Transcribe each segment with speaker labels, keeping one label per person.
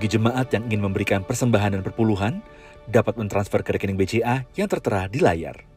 Speaker 1: Bagi jemaat yang ingin memberikan persembahan dan perpuluhan, dapat mentransfer ke rekening BCA yang tertera di layar.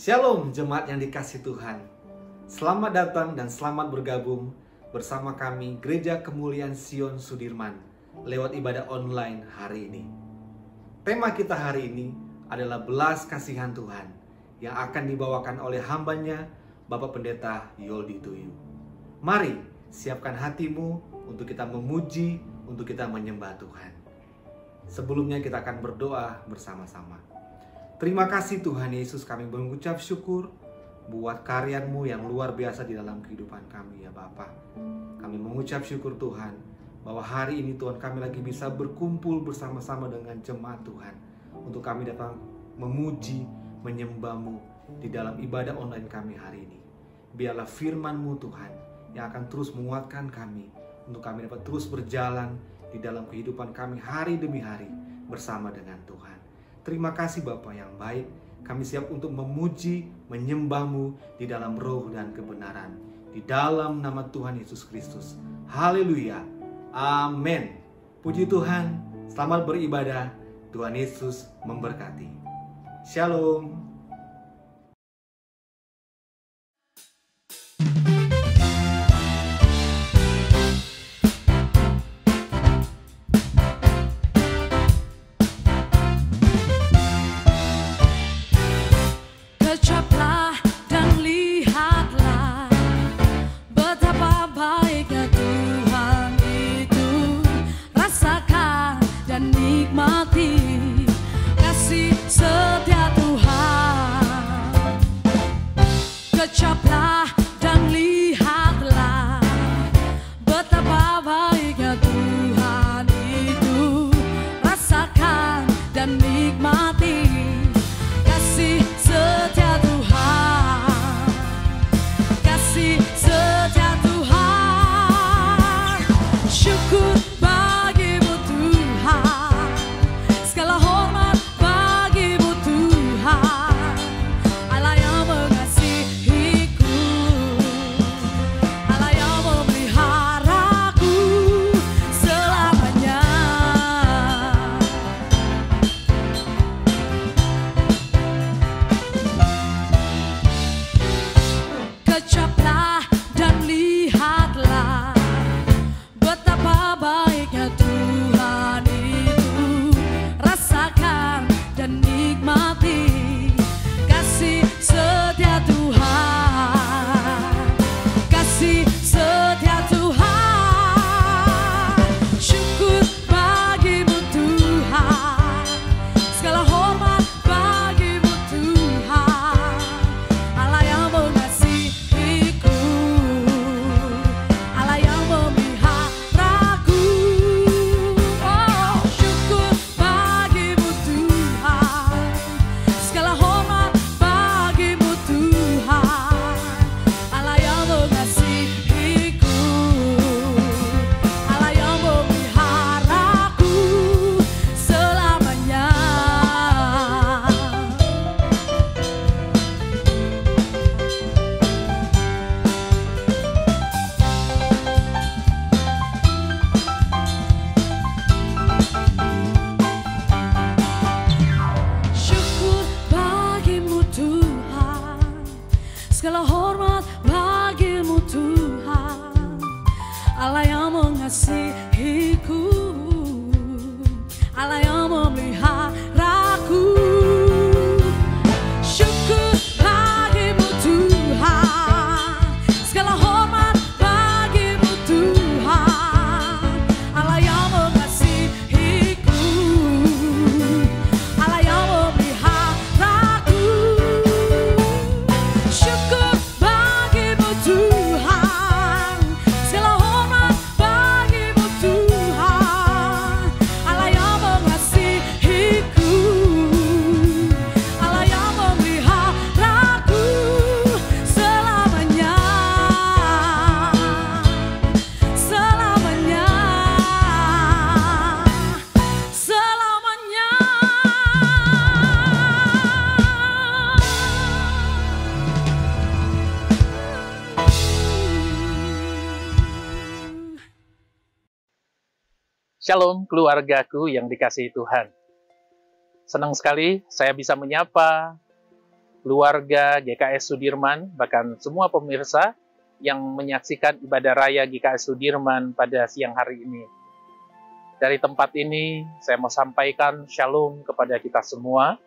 Speaker 2: Shalom jemaat yang dikasihi Tuhan. Selamat datang dan selamat bergabung bersama kami Gereja Kemuliaan Sion Sudirman lewat ibadah online hari ini. Tema kita hari ini adalah belas kasihan Tuhan yang akan dibawakan oleh hambanya Bapak Pendeta Yoldi Tuyu. Mari siapkan hatimu untuk kita memuji, untuk kita menyembah Tuhan. Sebelumnya kita akan berdoa bersama-sama. Terima kasih Tuhan Yesus, kami mengucap syukur buat karya-Mu yang luar biasa di dalam kehidupan kami ya Bapa. Kami mengucap syukur Tuhan bahwa hari ini Tuhan kami lagi bisa berkumpul bersama-sama dengan jemaat Tuhan untuk kami datang memuji, menyembah-Mu di dalam ibadah online kami hari ini. Biarlah firman-Mu Tuhan yang akan terus menguatkan kami untuk kami dapat terus berjalan di dalam kehidupan kami hari demi hari bersama dengan Tuhan. Terima kasih Bapa yang baik, kami siap untuk memuji, menyembah-Mu di dalam roh dan kebenaran. Di dalam nama Tuhan Yesus Kristus. Haleluya. Amin. Puji Tuhan, selamat beribadah. Tuhan Yesus memberkati. Shalom.
Speaker 3: Nikmati kasih setia Tuhan. Shalom keluargaku yang dikasihi Tuhan. Senang sekali saya bisa menyapa keluarga GKS Sudirman, bahkan semua pemirsa yang menyaksikan ibadah raya GKS Sudirman pada siang hari ini. Dari tempat ini, saya mau sampaikan shalom kepada kita semua.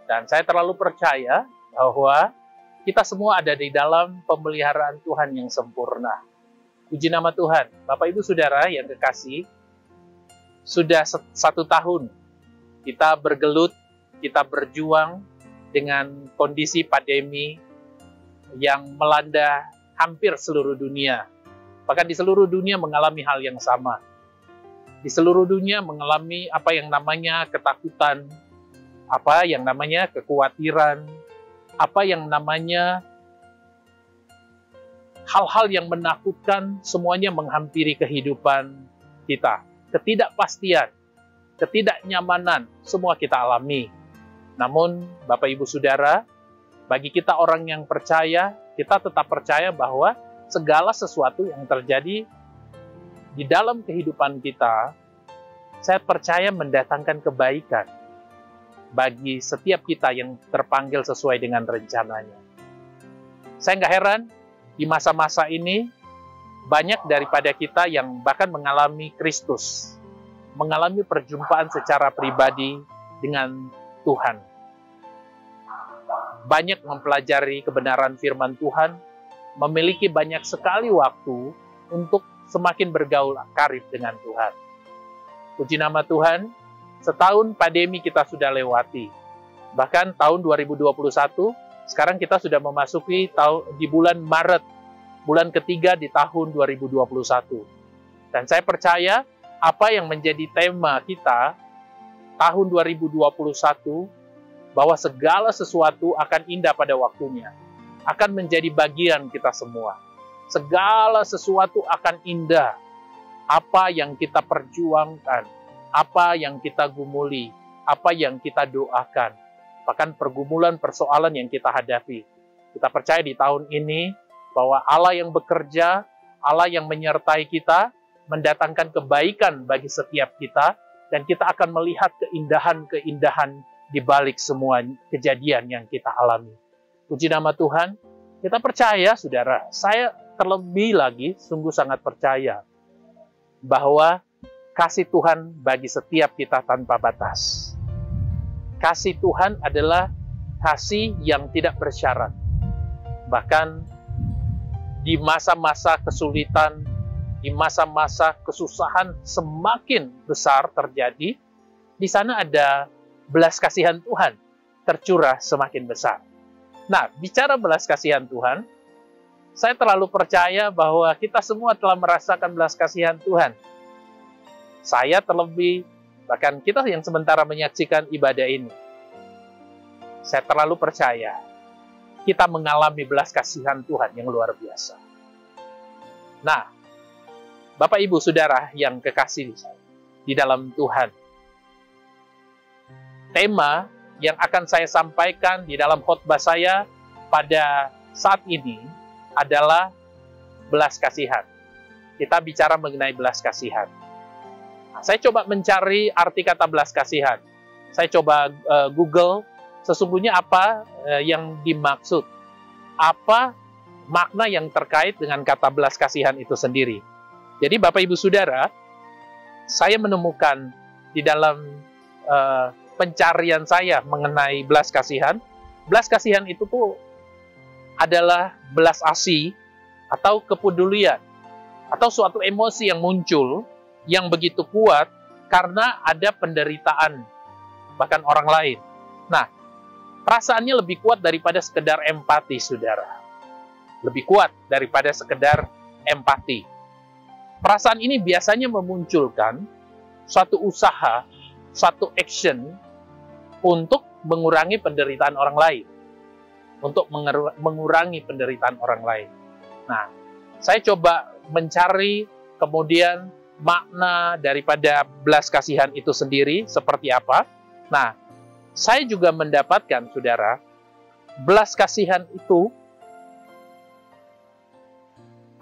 Speaker 3: Dan saya terlalu percaya bahwa kita semua ada di dalam pemeliharaan Tuhan yang sempurna. Puji nama Tuhan. Bapak Ibu Saudara yang kekasih, sudah 1 tahun kita bergelut, kita berjuang dengan kondisi pandemi yang melanda hampir seluruh dunia. Bahkan di seluruh dunia mengalami hal yang sama. Di seluruh dunia mengalami apa yang namanya ketakutan, apa yang namanya kekhawatiran, apa yang namanya hal-hal yang menakutkan, semuanya menghampiri kehidupan kita. Ketidakpastian, ketidaknyamanan, semua kita alami. Namun, Bapak Ibu Saudara, bagi kita orang yang percaya, kita tetap percaya bahwa segala sesuatu yang terjadi di dalam kehidupan kita, saya percaya mendatangkan kebaikan bagi setiap kita yang terpanggil sesuai dengan rencananya. Saya nggak heran, di masa-masa ini, banyak daripada kita yang bahkan mengalami Kristus, mengalami perjumpaan secara pribadi dengan Tuhan. Banyak mempelajari kebenaran firman Tuhan, memiliki banyak sekali waktu untuk semakin bergaul karib dengan Tuhan. Puji nama Tuhan, setahun pandemi kita sudah lewati. Bahkan tahun 2021, sekarang kita sudah memasuki di bulan Maret, bulan ketiga di tahun 2021. Dan saya percaya apa yang menjadi tema kita tahun 2021, bahwa segala sesuatu akan indah pada waktunya, akan menjadi bagian kita semua. Segala sesuatu akan indah. Apa yang kita perjuangkan, apa yang kita gumuli, apa yang kita doakan, bahkan pergumulan persoalan yang kita hadapi. Kita percaya di tahun ini bahwa Allah yang bekerja, Allah yang menyertai kita, mendatangkan kebaikan bagi setiap kita, dan kita akan melihat keindahan-keindahan di balik semua kejadian yang kita alami. Puji nama Tuhan, kita percaya, saudara, saya terlebih lagi sungguh sangat percaya bahwa kasih Tuhan bagi setiap kita tanpa batas. Kasih Tuhan adalah kasih yang tidak bersyarat. Bahkan di masa-masa kesulitan, di masa-masa kesusahan semakin besar terjadi, di sana ada belas kasihan Tuhan tercurah semakin besar. Nah, bicara belas kasihan Tuhan, saya terlalu percaya bahwa kita semua telah merasakan belas kasihan Tuhan. Saya terlebih, bahkan kita yang sementara menyaksikan ibadah ini, saya terlalu percaya kita mengalami belas kasihan Tuhan yang luar biasa. Nah, Bapak Ibu Saudara yang kekasih di dalam Tuhan, tema yang akan saya sampaikan di dalam khotbah saya pada saat ini adalah belas kasihan. Kita bicara mengenai belas kasihan. Nah, saya coba mencari arti kata belas kasihan. Saya coba Google, sesungguhnya apa yang dimaksud, apa makna yang terkait dengan kata belas kasihan itu sendiri. Jadi Bapak Ibu Saudara, saya menemukan di dalam pencarian saya mengenai belas kasihan itu tuh adalah belas asih atau kepedulian, atau suatu emosi yang muncul yang begitu kuat karena ada penderitaan bahkan orang lain. Nah, perasaannya lebih kuat daripada sekedar empati, saudara. Lebih kuat daripada sekedar empati. Perasaan ini biasanya memunculkan suatu usaha, suatu action untuk mengurangi penderitaan orang lain. Untuk mengurangi penderitaan orang lain. Nah, saya coba mencari kemudian makna daripada belas kasihan itu sendiri seperti apa. Nah, saya juga mendapatkan, saudara, belas kasihan itu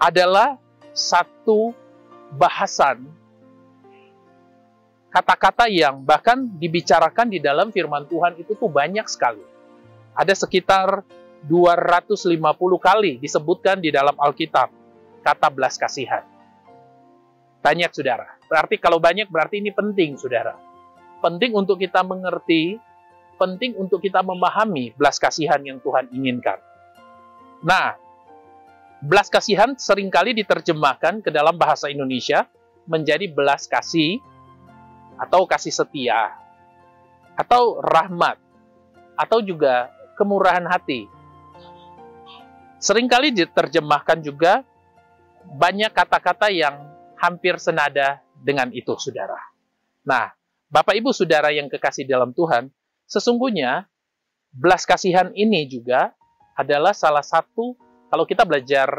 Speaker 3: adalah satu bahasan kata-kata yang bahkan dibicarakan di dalam firman Tuhan itu tuh banyak sekali. Ada sekitar 250 kali disebutkan di dalam Alkitab kata belas kasihan. Banyak, saudara. Berarti kalau banyak, berarti ini penting, saudara. Penting untuk kita mengerti, penting untuk kita memahami belas kasihan yang Tuhan inginkan. Nah, belas kasihan seringkali diterjemahkan ke dalam bahasa Indonesia menjadi belas kasih, atau kasih setia, atau rahmat, atau juga kemurahan hati. Seringkali diterjemahkan juga banyak kata-kata yang hampir senada dengan itu, saudara. Nah, Bapak Ibu Saudara yang kekasih dalam Tuhan, sesungguhnya belas kasihan ini juga adalah salah satu, kalau kita belajar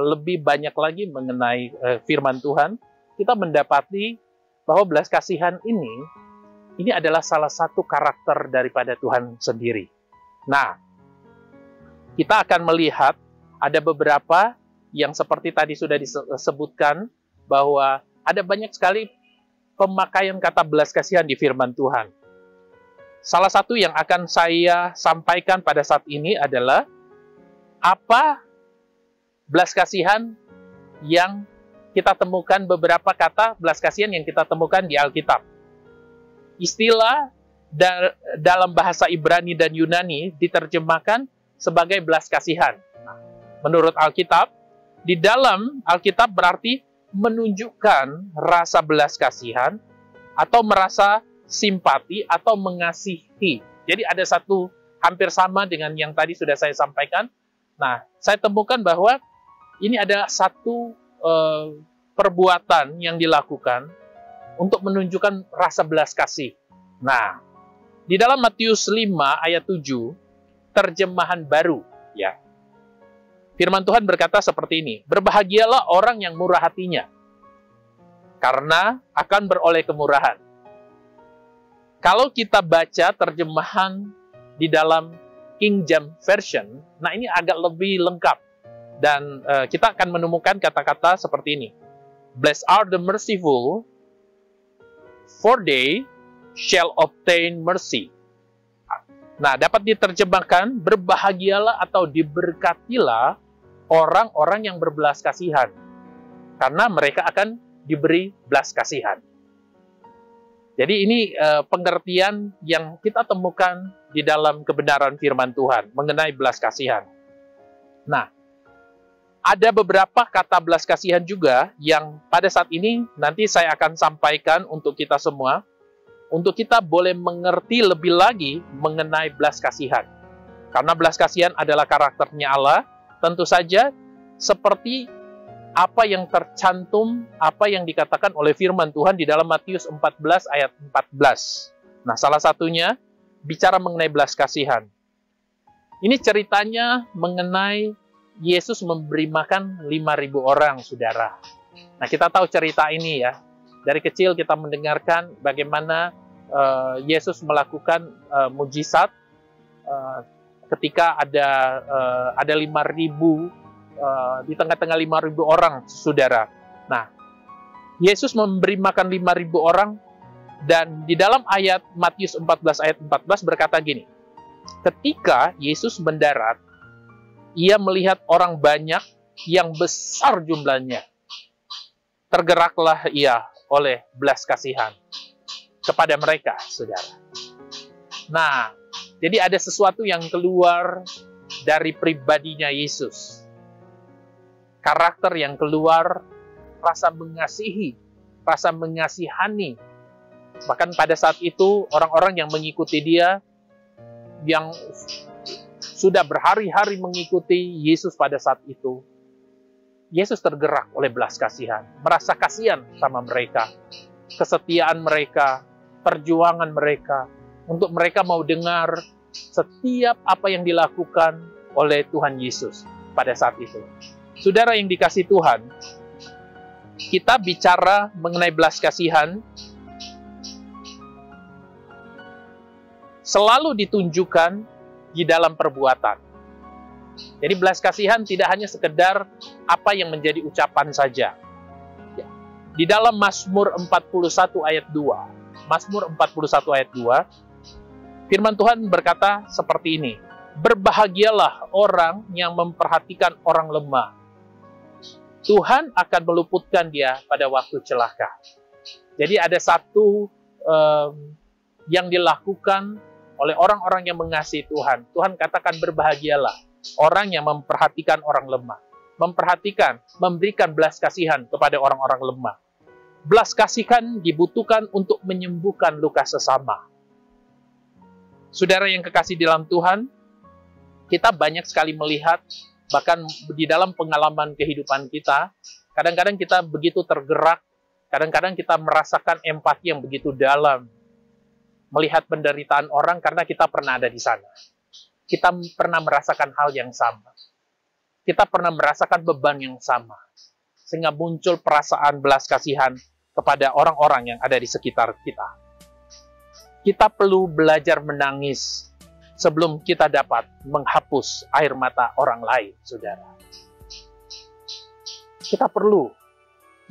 Speaker 3: lebih banyak lagi mengenai firman Tuhan, kita mendapati bahwa belas kasihan ini adalah salah satu karakter daripada Tuhan sendiri. Nah, kita akan melihat ada beberapa yang seperti tadi sudah disebutkan, bahwa ada banyak sekali pemakaian kata belas kasihan di firman Tuhan. Salah satu yang akan saya sampaikan pada saat ini adalah apa belas kasihan yang kita temukan, beberapa kata belas kasihan yang kita temukan di Alkitab. Istilah dalam bahasa Ibrani dan Yunani diterjemahkan sebagai belas kasihan. Menurut Alkitab, di dalam Alkitab berarti menunjukkan rasa belas kasihan atau merasa simpati atau mengasihi. Jadi ada satu hampir sama dengan yang tadi sudah saya sampaikan. Nah, saya temukan bahwa ini ada satu perbuatan yang dilakukan untuk menunjukkan rasa belas kasih. Nah, di dalam Matius 5 ayat 7, terjemahan baru, ya. Firman Tuhan berkata seperti ini, berbahagialah orang yang murah hatinya, karena akan beroleh kemurahan. Kalau kita baca terjemahan di dalam King James Version, nah ini agak lebih lengkap. Dan kita akan menemukan kata-kata seperti ini. Blessed are the merciful, for they shall obtain mercy. Nah, dapat diterjemahkan, berbahagialah atau diberkatilah orang-orang yang berbelas kasihan, karena mereka akan diberi belas kasihan. Jadi ini pengertian yang kita temukan di dalam kebenaran firman Tuhan mengenai belas kasihan. Nah, ada beberapa kata belas kasihan juga yang pada saat ini nanti saya akan sampaikan untuk kita semua, untuk kita boleh mengerti lebih lagi mengenai belas kasihan. Karena belas kasihan adalah karakternya Allah, tentu saja seperti apa yang tercantum, apa yang dikatakan oleh firman Tuhan di dalam Matius 14 ayat 14. Nah, salah satunya bicara mengenai belas kasihan. Ini ceritanya mengenai Yesus memberi makan 5.000 orang, saudara. Nah, kita tahu cerita ini ya. Dari kecil kita mendengarkan bagaimana Yesus melakukan mujizat ketika ada 5.000 di tengah-tengah 5.000 orang, saudara. Nah, Yesus memberi makan 5.000 orang, dan di dalam ayat Matius 14 ayat 14 berkata gini, ketika Yesus mendarat, ia melihat orang banyak yang besar jumlahnya. Tergeraklah ia oleh belas kasihan kepada mereka, saudara. Nah, jadi ada sesuatu yang keluar dari pribadinya Yesus. Karakter yang keluar, rasa mengasihi, rasa mengasihani. Bahkan pada saat itu, orang-orang yang mengikuti dia, yang sudah berhari-hari mengikuti Yesus pada saat itu, Yesus tergerak oleh belas kasihan, merasa kasihan sama mereka, kesetiaan mereka, perjuangan mereka, untuk mereka mau dengar setiap apa yang dilakukan oleh Tuhan Yesus pada saat itu. Saudara yang dikasih Tuhan, kita bicara mengenai belas kasihan, selalu ditunjukkan di dalam perbuatan. Jadi belas kasihan tidak hanya sekedar apa yang menjadi ucapan saja. Di dalam Mazmur 41 ayat 2, Mazmur 41 ayat 2, firman Tuhan berkata seperti ini, berbahagialah orang yang memperhatikan orang lemah. Tuhan akan meluputkan dia pada waktu celaka. Jadi ada satu yang dilakukan oleh orang-orang yang mengasihi Tuhan. Tuhan katakan berbahagialah orang yang memperhatikan orang lemah. Memperhatikan, memberikan belas kasihan kepada orang-orang lemah. Belas kasihan dibutuhkan untuk menyembuhkan luka sesama. Saudara yang kekasih di dalam Tuhan, kita banyak sekali melihat, bahkan di dalam pengalaman kehidupan kita, kadang-kadang kita begitu tergerak, kadang-kadang kita merasakan empati yang begitu dalam, melihat penderitaan orang karena kita pernah ada di sana. Kita pernah merasakan hal yang sama. Kita pernah merasakan beban yang sama. Sehingga muncul perasaan belas kasihan kepada orang-orang yang ada di sekitar kita. Kita perlu belajar menangis sebelum kita dapat menghapus air mata orang lain, saudara. Kita perlu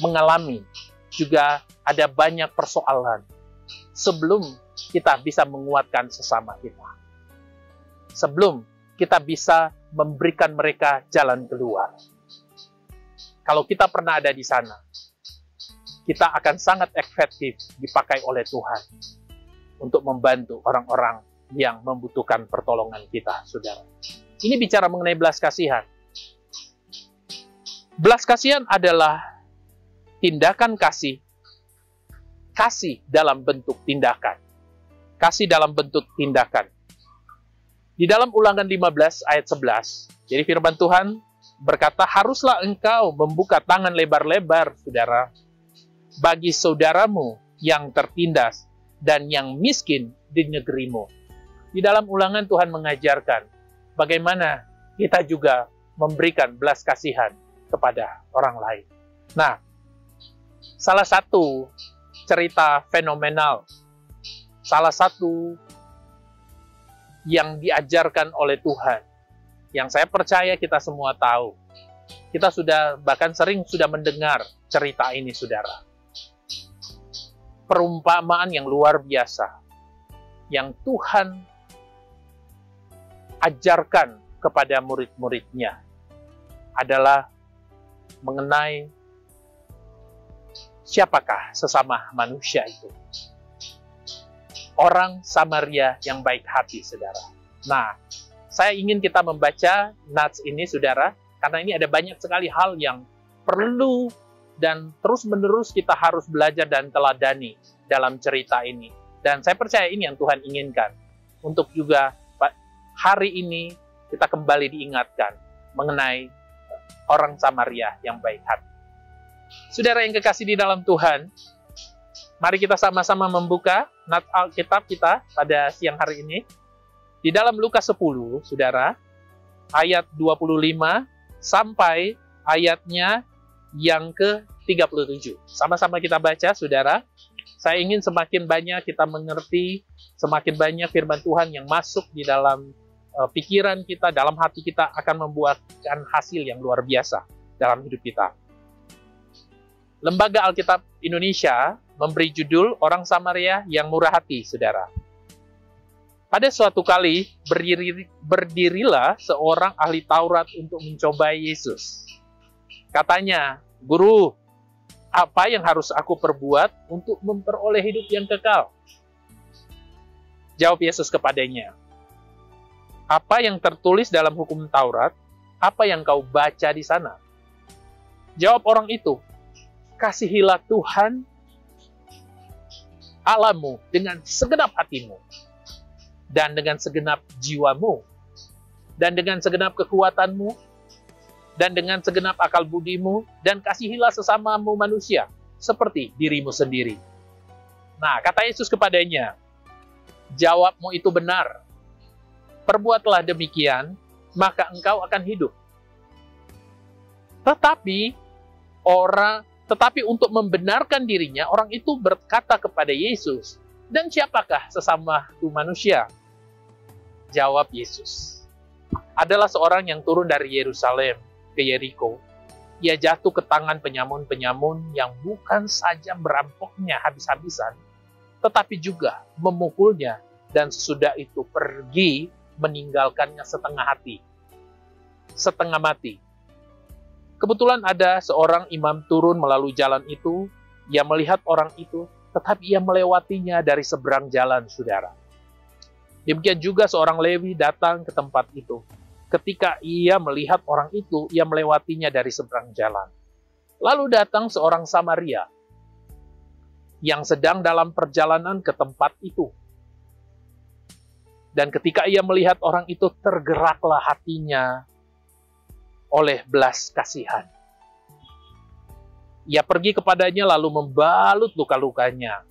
Speaker 3: mengalami juga ada banyak persoalan sebelum kita bisa menguatkan sesama kita. Sebelum kita bisa memberikan mereka jalan keluar. Kalau kita pernah ada di sana, kita akan sangat efektif dipakai oleh Tuhan untuk membantu orang-orang yang membutuhkan pertolongan kita, saudara. Ini bicara mengenai belas kasihan. Belas kasihan adalah tindakan kasih. Kasih dalam bentuk tindakan. Kasih dalam bentuk tindakan. Di dalam Ulangan 15 ayat 11, jadi firman Tuhan berkata, haruslah engkau membuka tangan lebar-lebar, saudara, bagi saudaramu yang tertindas dan yang miskin di negerimu. Di dalam Ulangan Tuhan mengajarkan bagaimana kita juga memberikan belas kasihan kepada orang lain. Nah, salah satu cerita fenomenal, salah satu yang diajarkan oleh Tuhan, yang saya percaya kita semua tahu. Kita sudah bahkan sering sudah mendengar cerita ini, saudara. Perumpamaan yang luar biasa yang Tuhan ajarkan kepada murid-muridnya adalah mengenai siapakah sesama manusia itu. Orang Samaria yang baik hati, saudara. Nah, saya ingin kita membaca nats ini, saudara, karena ini ada banyak sekali hal yang perlu dan terus-menerus kita harus belajar dan teladani dalam cerita ini. Dan saya percaya ini yang Tuhan inginkan. Untuk juga hari ini kita kembali diingatkan mengenai orang Samaria yang baik hati. Saudara yang kekasih di dalam Tuhan, mari kita sama-sama membuka nats Alkitab kita pada siang hari ini. Di dalam Lukas 10, saudara, ayat 25 sampai ayatnya yang ke-37. Sama-sama kita baca, saudara. Saya ingin semakin banyak kita mengerti, semakin banyak firman Tuhan yang masuk di dalam pikiran kita, dalam hati kita, akan membuahkan hasil yang luar biasa dalam hidup kita. Lembaga Alkitab Indonesia memberi judul Orang Samaria yang Murah Hati, saudara. Pada suatu kali, berdirilah seorang ahli Taurat untuk mencobai Yesus. Katanya, Guru, apa yang harus aku perbuat untuk memperoleh hidup yang kekal? Jawab Yesus kepadanya, apa yang tertulis dalam hukum Taurat? Apa yang kau baca di sana? Jawab orang itu, kasihilah Tuhan Allahmu dengan segenap hatimu, dan dengan segenap jiwamu, dan dengan segenap kekuatanmu, dan dengan segenap akal budimu, dan kasihilah sesamamu manusia, seperti dirimu sendiri. Nah, kata Yesus kepadanya, jawabmu itu benar. Perbuatlah demikian, maka engkau akan hidup. Tetapi untuk membenarkan dirinya, orang itu berkata kepada Yesus, dan siapakah sesamaku manusia? Jawab Yesus, adalah seorang yang turun dari Yerusalem ke Yeriko. Ia jatuh ke tangan penyamun-penyamun yang bukan saja merampoknya habis-habisan, tetapi juga memukulnya, dan sesudah itu pergi meninggalkannya setengah mati. Kebetulan ada seorang imam turun melalui jalan itu, ia melihat orang itu, tetapi ia melewatinya dari seberang jalan, saudara. Demikian juga seorang Lewi datang ke tempat itu. Ketika ia melihat orang itu, ia melewatinya dari seberang jalan. Lalu datang seorang Samaria yang sedang dalam perjalanan ke tempat itu. Dan ketika ia melihat orang itu, tergeraklah hatinya oleh belas kasihan. Ia pergi kepadanya lalu membalut luka-lukanya.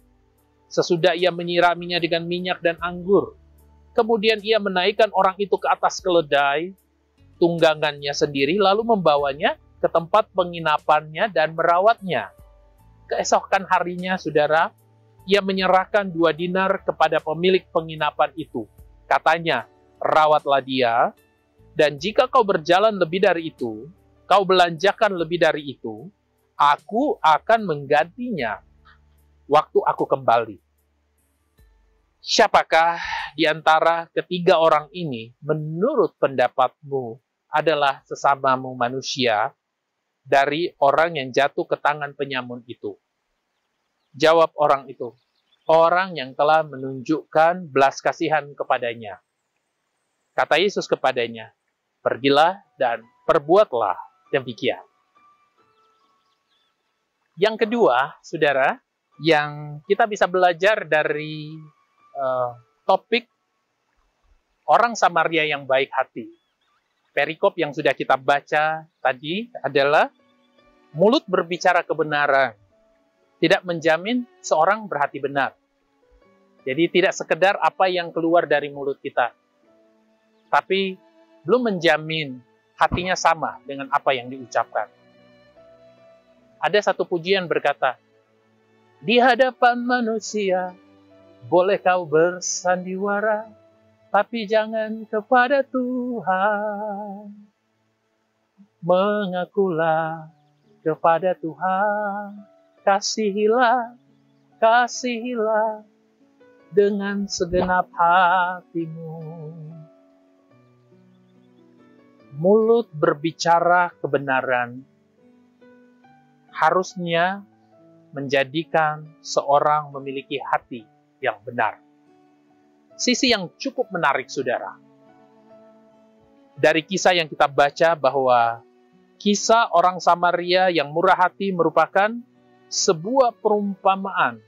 Speaker 3: Sesudah ia menyiraminya dengan minyak dan anggur, kemudian ia menaikkan orang itu ke atas keledai, tunggangannya sendiri, lalu membawanya ke tempat penginapannya dan merawatnya. Keesokan harinya, saudara, ia menyerahkan 2 dinar kepada pemilik penginapan itu. Katanya, rawatlah dia, dan jika kau berjalan lebih dari itu, kau belanjakan lebih dari itu, aku akan menggantinya waktu aku kembali. Siapakah di antara ketiga orang ini menurut pendapatmu adalah sesamamu manusia dari orang yang jatuh ke tangan penyamun itu? Jawab orang itu, orang yang telah menunjukkan belas kasihan kepadanya. Kata Yesus kepadanya, pergilah dan perbuatlah demikian. Yang kedua, saudara, yang kita bisa belajar dari topik orang Samaria yang baik hati. Perikop yang sudah kita baca tadi adalah mulut berbicara kebenaran tidak menjamin seorang berhati benar. Jadi tidak sekedar apa yang keluar dari mulut kita, tapi belum menjamin hatinya sama dengan apa yang diucapkan. Ada satu pujian berkata, di hadapan manusia boleh kau bersandiwara, tapi jangan kepada Tuhan. Mengakulah kepada Tuhan, kasihilah dengan segenap hatimu. Mulut berbicara kebenaran harusnya menjadikan seorang memiliki hati yang benar. Sisi yang cukup menarik, saudara. Dari kisah yang kita baca bahwa kisah orang Samaria yang murah hati merupakan sebuah perumpamaan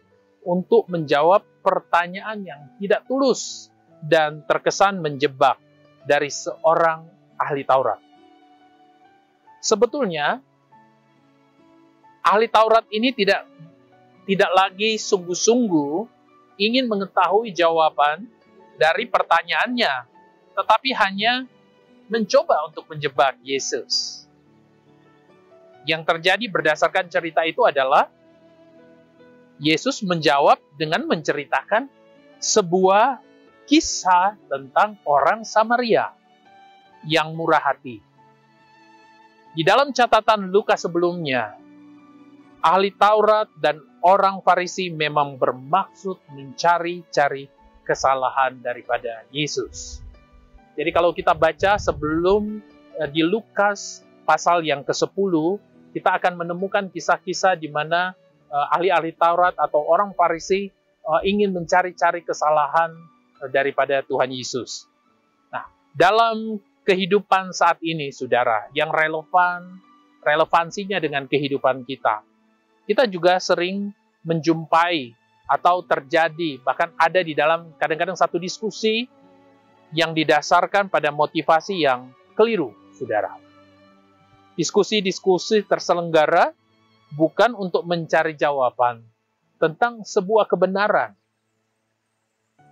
Speaker 3: untuk menjawab pertanyaan yang tidak tulus dan terkesan menjebak dari seorang ahli Taurat. Sebetulnya, ahli Taurat ini tidak lagi sungguh-sungguh ingin mengetahui jawaban dari pertanyaannya, tetapi hanya mencoba untuk menjebak Yesus. Yang terjadi berdasarkan cerita itu adalah Yesus menjawab dengan menceritakan sebuah kisah tentang orang Samaria yang murah hati. Di dalam catatan Lukas sebelumnya, ahli Taurat dan orang Farisi memang bermaksud mencari-cari kesalahan daripada Yesus. Jadi kalau kita baca sebelum di Lukas pasal yang ke-10, kita akan menemukan kisah-kisah di mana ahli-ahli Taurat atau orang Farisi ingin mencari-cari kesalahan daripada Tuhan Yesus. Nah, dalam kehidupan saat ini, saudara, yang relevansinya dengan kehidupan kita juga sering menjumpai atau terjadi, bahkan ada di dalam kadang-kadang satu diskusi yang didasarkan pada motivasi yang keliru, saudara. Diskusi-diskusi terselenggara bukan untuk mencari jawaban tentang sebuah kebenaran,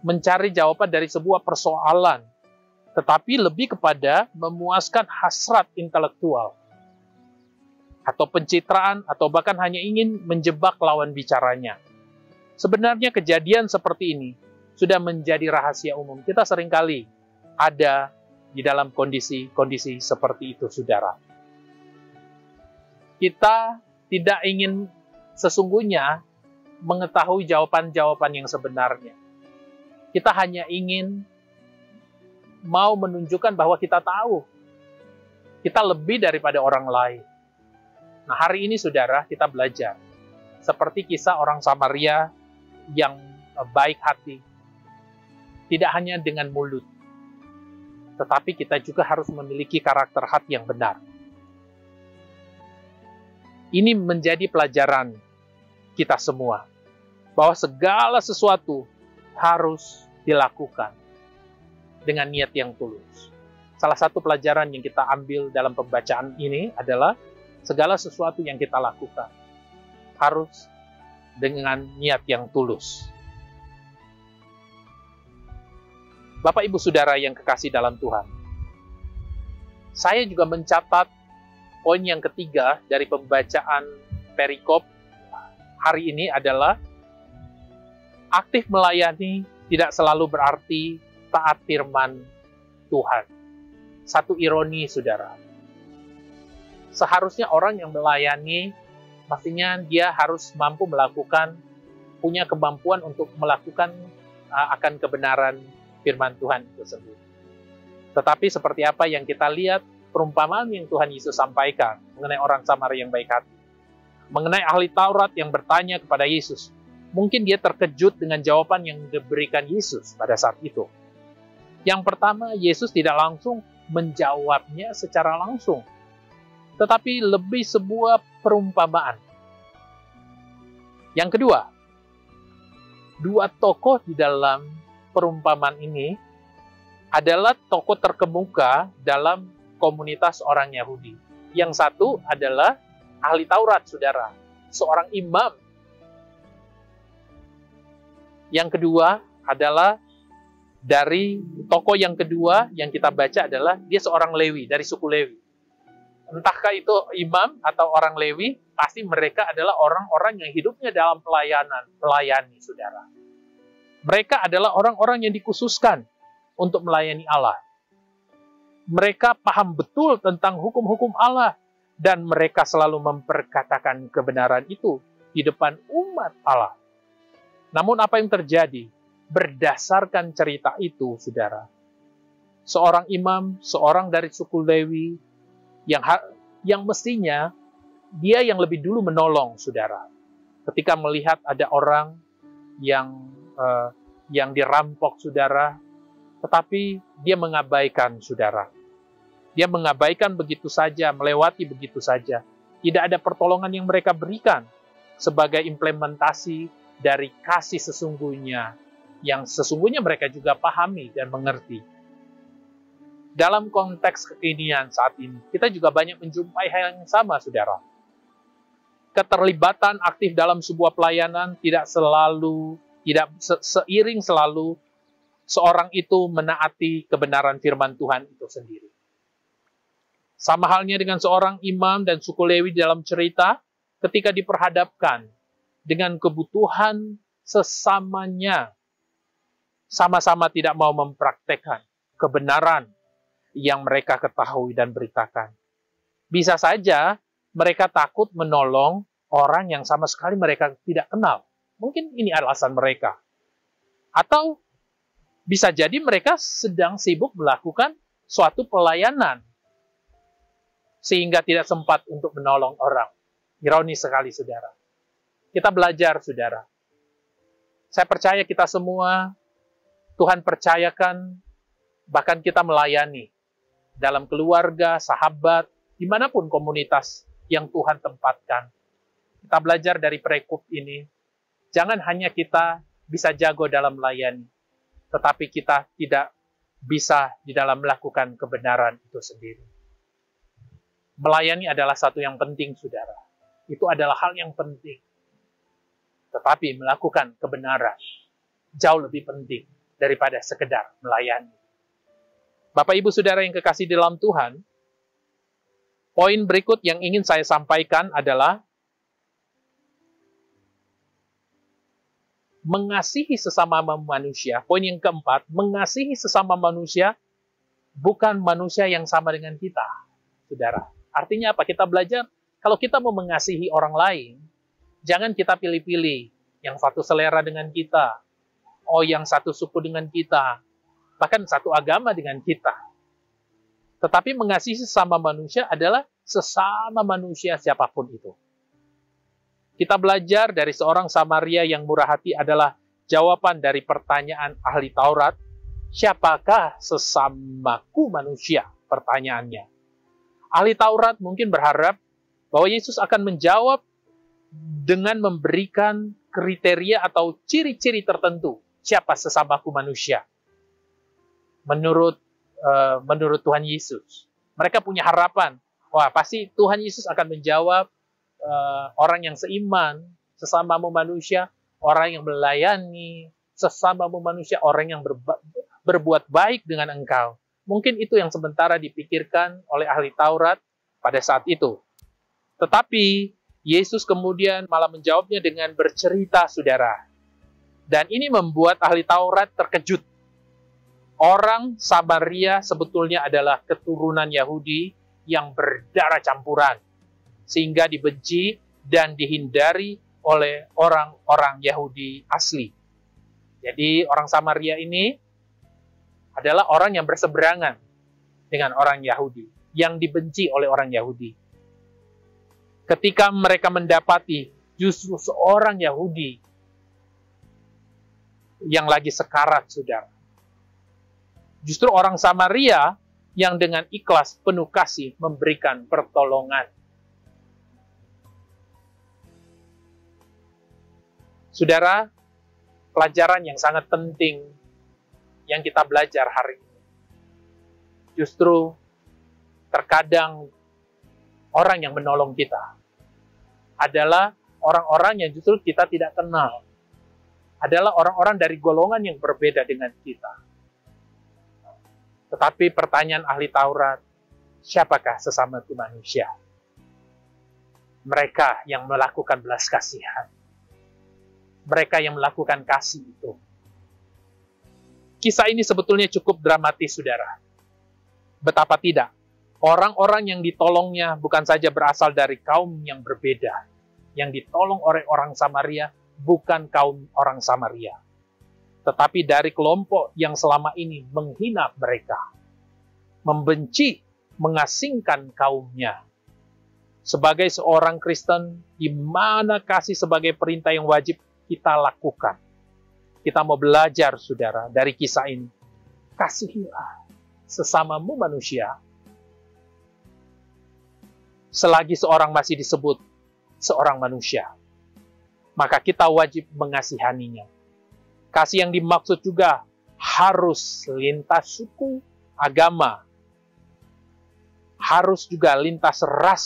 Speaker 3: mencari jawaban dari sebuah persoalan, tetapi lebih kepada memuaskan hasrat intelektual, atau pencitraan, atau bahkan hanya ingin menjebak lawan bicaranya. Sebenarnya kejadian seperti ini sudah menjadi rahasia umum. Kita seringkali ada di dalam kondisi-kondisi seperti itu, saudara. Kita tidak ingin sesungguhnya mengetahui jawaban-jawaban yang sebenarnya. Kita hanya ingin mau menunjukkan bahwa kita tahu. Kita lebih daripada orang lain. Nah, hari ini saudara, kita belajar. Seperti kisah orang Samaria yang baik hati. Tidak hanya dengan mulut. Tetapi kita juga harus memiliki karakter hati yang benar. Ini menjadi pelajaran kita semua. Bahwa segala sesuatu harus dilakukan dengan niat yang tulus. Salah satu pelajaran yang kita ambil dalam pembacaan ini adalah segala sesuatu yang kita lakukan harus dengan niat yang tulus. Bapak, Ibu, Saudara yang kekasih dalam Tuhan, saya juga mencatat poin yang ketiga dari pembacaan perikop hari ini adalah aktif melayani tidak selalu berarti taat firman Tuhan. Satu ironi, saudara. Seharusnya orang yang melayani, pastinya dia harus mampu melakukan, punya kemampuan untuk melakukan akan kebenaran firman Tuhan itu sendiri. Tetapi seperti apa yang kita lihat, perumpamaan yang Tuhan Yesus sampaikan mengenai orang Samaria yang baik hati, mengenai ahli Taurat yang bertanya kepada Yesus, mungkin dia terkejut dengan jawaban yang diberikan Yesus pada saat itu. Yang pertama, Yesus tidak langsung menjawabnya secara langsung, tetapi lebih sebuah perumpamaan. Yang kedua, dua tokoh di dalam perumpamaan ini adalah tokoh terkemuka dalam komunitas orang Yahudi. Yang satu adalah ahli Taurat, saudara, seorang imam. Yang kedua adalah dari tokoh yang kedua yang kita baca adalah dia seorang Lewi, dari suku Lewi. Entahkah itu imam atau orang Lewi, pasti mereka adalah orang-orang yang hidupnya dalam melayani, saudara. Mereka adalah orang-orang yang dikhususkan untuk melayani Allah. Mereka paham betul tentang hukum-hukum Allah, dan mereka selalu memperkatakan kebenaran itu di depan umat Allah. Namun apa yang terjadi? Berdasarkan cerita itu, saudara, seorang imam, seorang dari suku Lewi, yang mestinya dia yang lebih dulu menolong, saudara. Ketika melihat ada orang yang dirampok, saudara, tetapi dia mengabaikan, saudara. Dia mengabaikan begitu saja, melewati begitu saja. Tidak ada pertolongan yang mereka berikan sebagai implementasi dari kasih sesungguhnya, yang sesungguhnya mereka juga pahami dan mengerti. Dalam konteks kekinian saat ini, kita juga banyak menjumpai hal yang sama, saudara. Keterlibatan aktif dalam sebuah pelayanan tidak seiring selalu seorang itu menaati kebenaran firman Tuhan itu sendiri. Sama halnya dengan seorang imam dan suku Lewi dalam cerita, ketika diperhadapkan dengan kebutuhan sesamanya, sama-sama tidak mau mempraktekkan kebenaran yang mereka ketahui dan beritakan. Bisa saja mereka takut menolong orang yang sama sekali mereka tidak kenal. Mungkin ini alasan mereka. Atau bisa jadi mereka sedang sibuk melakukan suatu pelayanan, sehingga tidak sempat untuk menolong orang. Ironis sekali, saudara. Kita belajar, saudara. Saya percaya kita semua, Tuhan percayakan, bahkan kita melayani dalam keluarga, sahabat, dimanapun komunitas yang Tuhan tempatkan. Kita belajar dari perikop ini, jangan hanya kita bisa jago dalam melayani, tetapi kita tidak bisa di dalam melakukan kebenaran itu sendiri. Melayani adalah satu yang penting, saudara. Itu adalah hal yang penting. Tetapi melakukan kebenaran jauh lebih penting daripada sekedar melayani. Bapak, Ibu, Saudara yang kekasih dalam Tuhan, poin berikut yang ingin saya sampaikan adalah mengasihi sesama manusia. Poin yang keempat, mengasihi sesama manusia bukan manusia yang sama dengan kita, saudara. Artinya apa? Kita belajar, kalau kita mau mengasihi orang lain, jangan kita pilih-pilih yang satu selera dengan kita, yang satu suku dengan kita, bahkan satu agama dengan kita. Tetapi mengasihi sesama manusia adalah sesama manusia siapapun itu. Kita belajar dari seorang Samaria yang murah hati adalah jawaban dari pertanyaan ahli Taurat, siapakah sesamaku manusia? Pertanyaannya. Ahli Taurat mungkin berharap bahwa Yesus akan menjawab dengan memberikan kriteria atau ciri-ciri tertentu. Siapa sesamaku manusia? Menurut Tuhan Yesus. Mereka punya harapan. Wah, pasti Tuhan Yesus akan menjawab orang yang seiman, sesamamu manusia, orang yang melayani, sesamamu manusia, orang yang berbuat baik dengan engkau. Mungkin itu yang sementara dipikirkan oleh ahli Taurat pada saat itu. Tetapi Yesus kemudian malah menjawabnya dengan bercerita, saudara. Dan ini membuat ahli Taurat terkejut. Orang Samaria sebetulnya adalah keturunan Yahudi yang berdarah campuran, sehingga dibenci dan dihindari oleh orang-orang Yahudi asli. Jadi orang Samaria ini adalah orang yang berseberangan dengan orang Yahudi, yang dibenci oleh orang Yahudi. Ketika mereka mendapati justru seorang Yahudi yang lagi sekarat, saudara. Justru orang Samaria yang dengan ikhlas penuh kasih memberikan pertolongan. Saudara, pelajaran yang sangat penting yang kita belajar hari ini. Justru terkadang orang yang menolong kita adalah orang-orang yang justru kita tidak kenal. Adalah orang-orang dari golongan yang berbeda dengan kita. Tetapi pertanyaan ahli Taurat, siapakah sesamaku manusia? Mereka yang melakukan belas kasihan. Mereka yang melakukan kasih itu. Kisah ini sebetulnya cukup dramatis, saudara. Betapa tidak, orang-orang yang ditolongnya bukan saja berasal dari kaum yang berbeda. Yang ditolong oleh orang Samaria bukan kaum orang Samaria. Tetapi dari kelompok yang selama ini menghina mereka. Membenci, mengasingkan kaumnya. Sebagai seorang Kristen, di mana kasih sebagai perintah yang wajib kita lakukan. Kita mau belajar, saudara, dari kisah ini. Kasihilah sesamamu manusia. Selagi seorang masih disebut seorang manusia, maka kita wajib mengasihaninya. Kasih yang dimaksud juga harus lintas suku, agama. Harus juga lintas ras,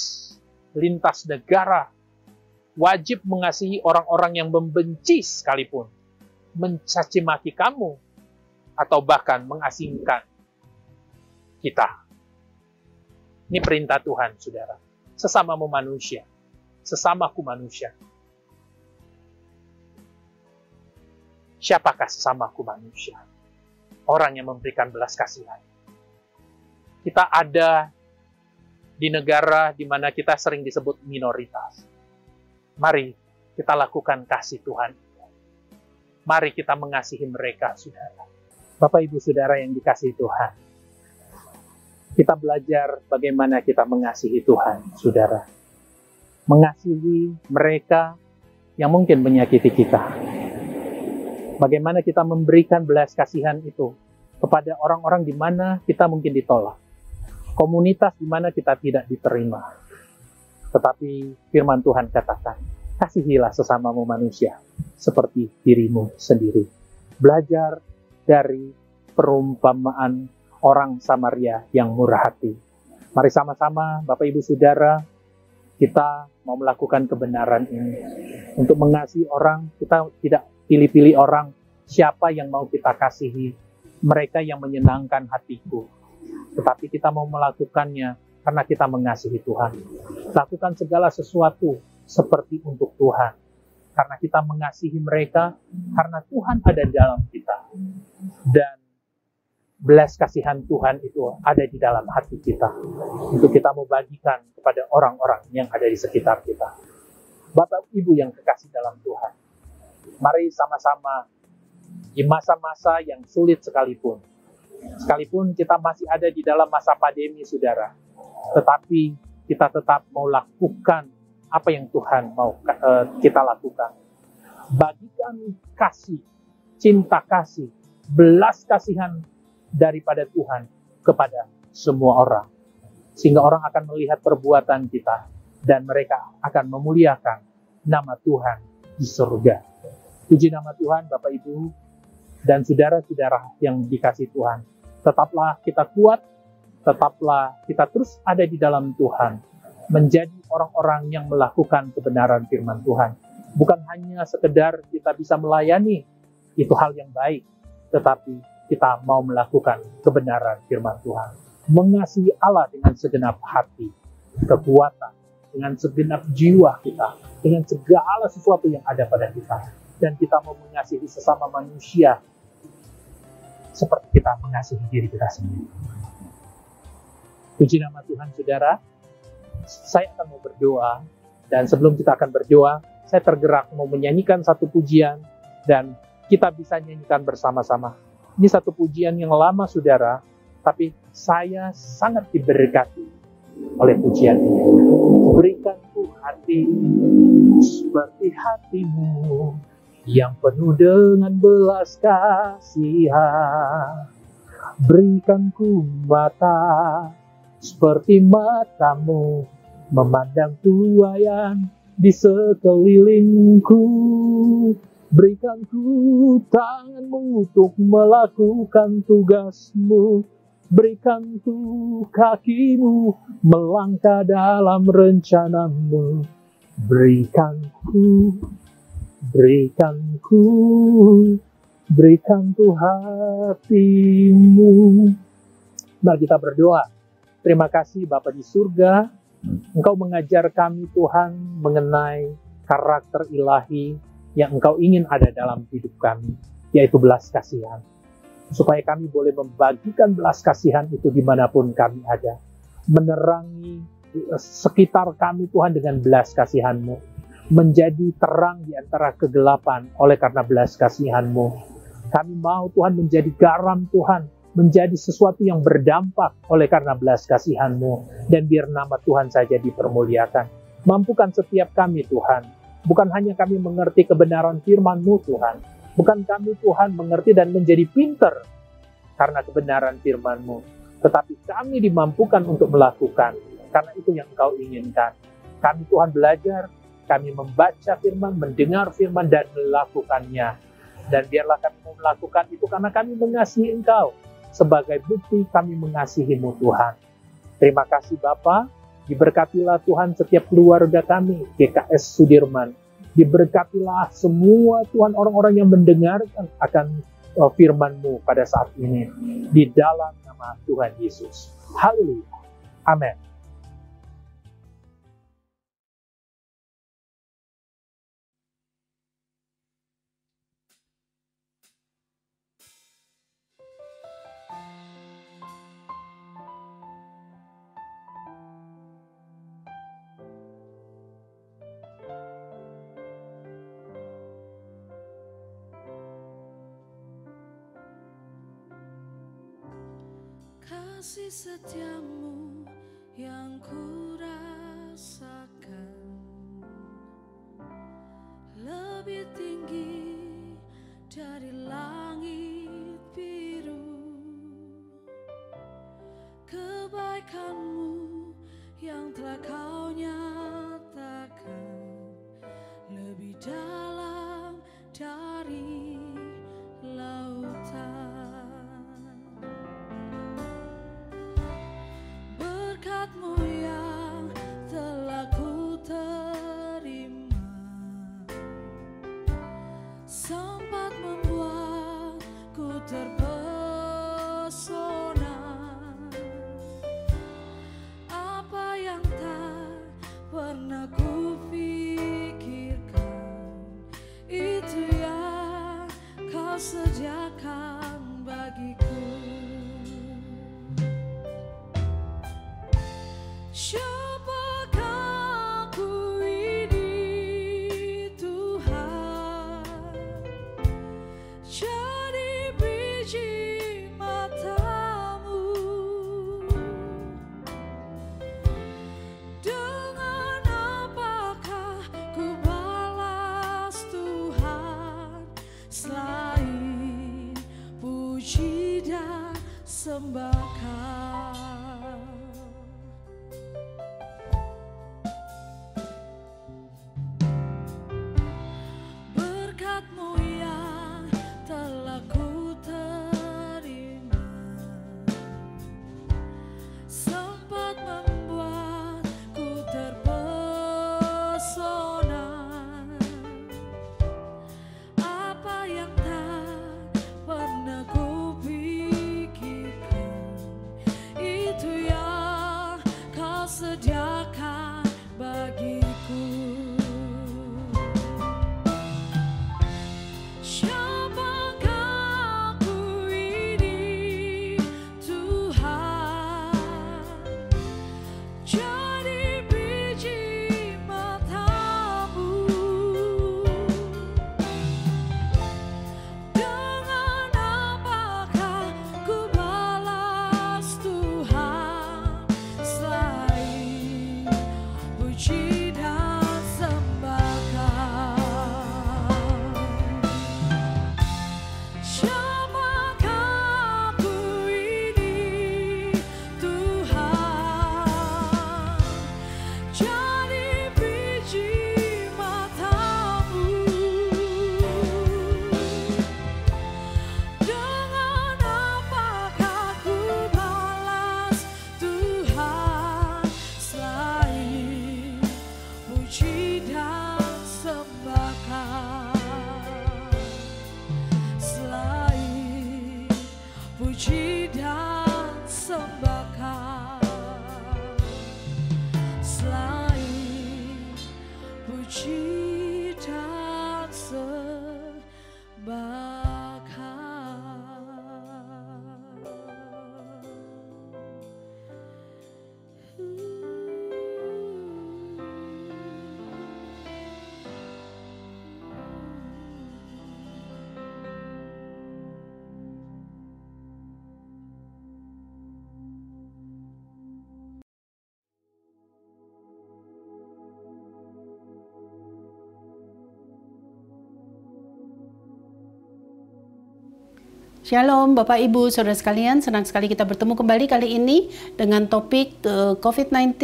Speaker 3: lintas negara. Wajib mengasihi orang-orang yang membenci sekalipun. Mencaci maki kamu, atau bahkan mengasingkan kita. Ini perintah Tuhan, saudara. Sesamamu manusia, sesamaku manusia. Siapakah sesamaku manusia? Orang yang memberikan belas kasihan. Kita ada di negara di mana kita sering disebut minoritas. Mari kita lakukan kasih Tuhan. Mari kita mengasihi mereka, saudara. Bapak, Ibu, Saudara yang dikasihi Tuhan. Kita belajar bagaimana kita mengasihi Tuhan, saudara. Mengasihi mereka yang mungkin menyakiti kita. Bagaimana kita memberikan belas kasihan itu kepada orang-orang di mana kita mungkin ditolak. Komunitas di mana kita tidak diterima. Tetapi firman Tuhan katakan, kasihilah sesamamu manusia seperti dirimu sendiri. Belajar dari perumpamaan orang Samaria yang murah hati. Mari sama-sama, Bapak, Ibu, Saudara, kita mau melakukan kebenaran ini. Untuk mengasihi orang, kita tidak pilih-pilih orang, siapa yang mau kita kasihi, mereka yang menyenangkan hatiku. Tetapi kita mau melakukannya karena kita mengasihi Tuhan. Lakukan segala sesuatu seperti untuk Tuhan. Karena kita mengasihi mereka, karena Tuhan ada di dalam kita. Dan belas kasihan Tuhan itu ada di dalam hati kita. Untuk kita mau bagikan kepada orang-orang yang ada di sekitar kita. Bapak, Ibu yang kekasih dalam Tuhan. Mari sama-sama di masa-masa yang sulit sekalipun kita masih ada di dalam masa pandemi, saudara, tetapi kita tetap mau lakukan apa yang Tuhan mau kita lakukan. Bagikan kasih, cinta kasih, belas kasihan daripada Tuhan kepada semua orang, sehingga orang akan melihat perbuatan kita dan mereka akan memuliakan nama Tuhan di surga. Puji nama Tuhan, Bapak Ibu dan saudara-saudara yang dikasihi Tuhan. Tetaplah kita kuat, tetaplah kita terus ada di dalam Tuhan, menjadi orang-orang yang melakukan kebenaran firman Tuhan. Bukan hanya sekedar kita bisa melayani, itu hal yang baik, tetapi kita mau melakukan kebenaran firman Tuhan. Mengasihi Allah dengan segenap hati, kekuatan, dengan segenap jiwa kita, dengan segala sesuatu yang ada pada kita. Dan kita mau mengasihi sesama manusia seperti kita mengasihi diri kita sendiri. Puji nama Tuhan, saudara. Saya akan mau berdoa, dan sebelum kita akan berdoa, saya tergerak mau menyanyikan satu pujian, dan kita bisa nyanyikan bersama-sama. Ini satu pujian yang lama, saudara, tapi saya sangat diberkati oleh pujian ini. Berikan ku hati seperti hatimu, yang penuh dengan belas kasihan. Berikan ku mata seperti matamu, memandang tuaian di sekelilingku. Berikan ku tanganmu untuk melakukan tugasmu. Berikan ku kakimu melangkah dalam rencanamu. Berikan ku hatimu. Mari kita berdoa. Terima kasih Bapa di surga, Engkau mengajar kami Tuhan mengenai karakter ilahi yang Engkau ingin ada dalam hidup kami, yaitu belas kasihan. Supaya kami boleh membagikan belas kasihan itu dimanapun kami ada. Menerangi sekitar kami Tuhan dengan belas kasihan-Mu. Menjadi terang di antara kegelapan oleh karena belas kasihan-Mu. Kami mau Tuhan menjadi garam Tuhan, menjadi sesuatu yang berdampak oleh karena belas kasihan-Mu. Dan biar nama Tuhan saja dipermuliakan. Mampukan setiap kami Tuhan, bukan hanya kami mengerti kebenaran firman-Mu Tuhan, bukan kami Tuhan mengerti dan menjadi pinter karena kebenaran firman-Mu, tetapi kami dimampukan untuk melakukan, karena itu yang Engkau inginkan. Kami Tuhan belajar, kami membaca firman, mendengar firman, dan melakukannya. Dan biarlah kami melakukan itu karena kami mengasihi Engkau. Sebagai bukti kami mengasihi-Mu Tuhan. Terima kasih Bapa. Diberkatilah Tuhan setiap keluarga kami, GKS Sudirman. Diberkatilah semua Tuhan orang-orang yang mendengarkan akan firman-Mu pada saat ini. Di dalam nama Tuhan Yesus. Haleluya. Amin.
Speaker 4: Kasih setiamu yang ku rasakan lebih tinggi dari langit biru. Kebaikanmu yang telah kau nyatakan lebih dalam dari lautan. Berkat-Mu yang telah ku terima sempat membuatku terpesona. Apa yang tak pernah ku pikirkan, itu yang Kau sediakan bagiku. Siapakah aku ini Tuhan, persembahkan. Berkat-Mu yang telah ku terima, sempat membuatku terpesona. Apa yang tak pernah ku pikirkan, itu yang Kau sediakan bagiku. Siapakah aku ini, Tuhan? Jadi biji mata-Mu. Dengan apakah ku balas Tuhan, selain puji dan sembahkan? Siapakah aku ini, Tuhan? Jadi biji mata-Mu. Dengan apakah ku balas Tuhan, selain puji dan sembahkan? Selain puji dan sembahkan, selain puji dan
Speaker 5: Shalom Bapak Ibu Saudara sekalian, senang sekali kita bertemu kembali kali ini dengan topik COVID-19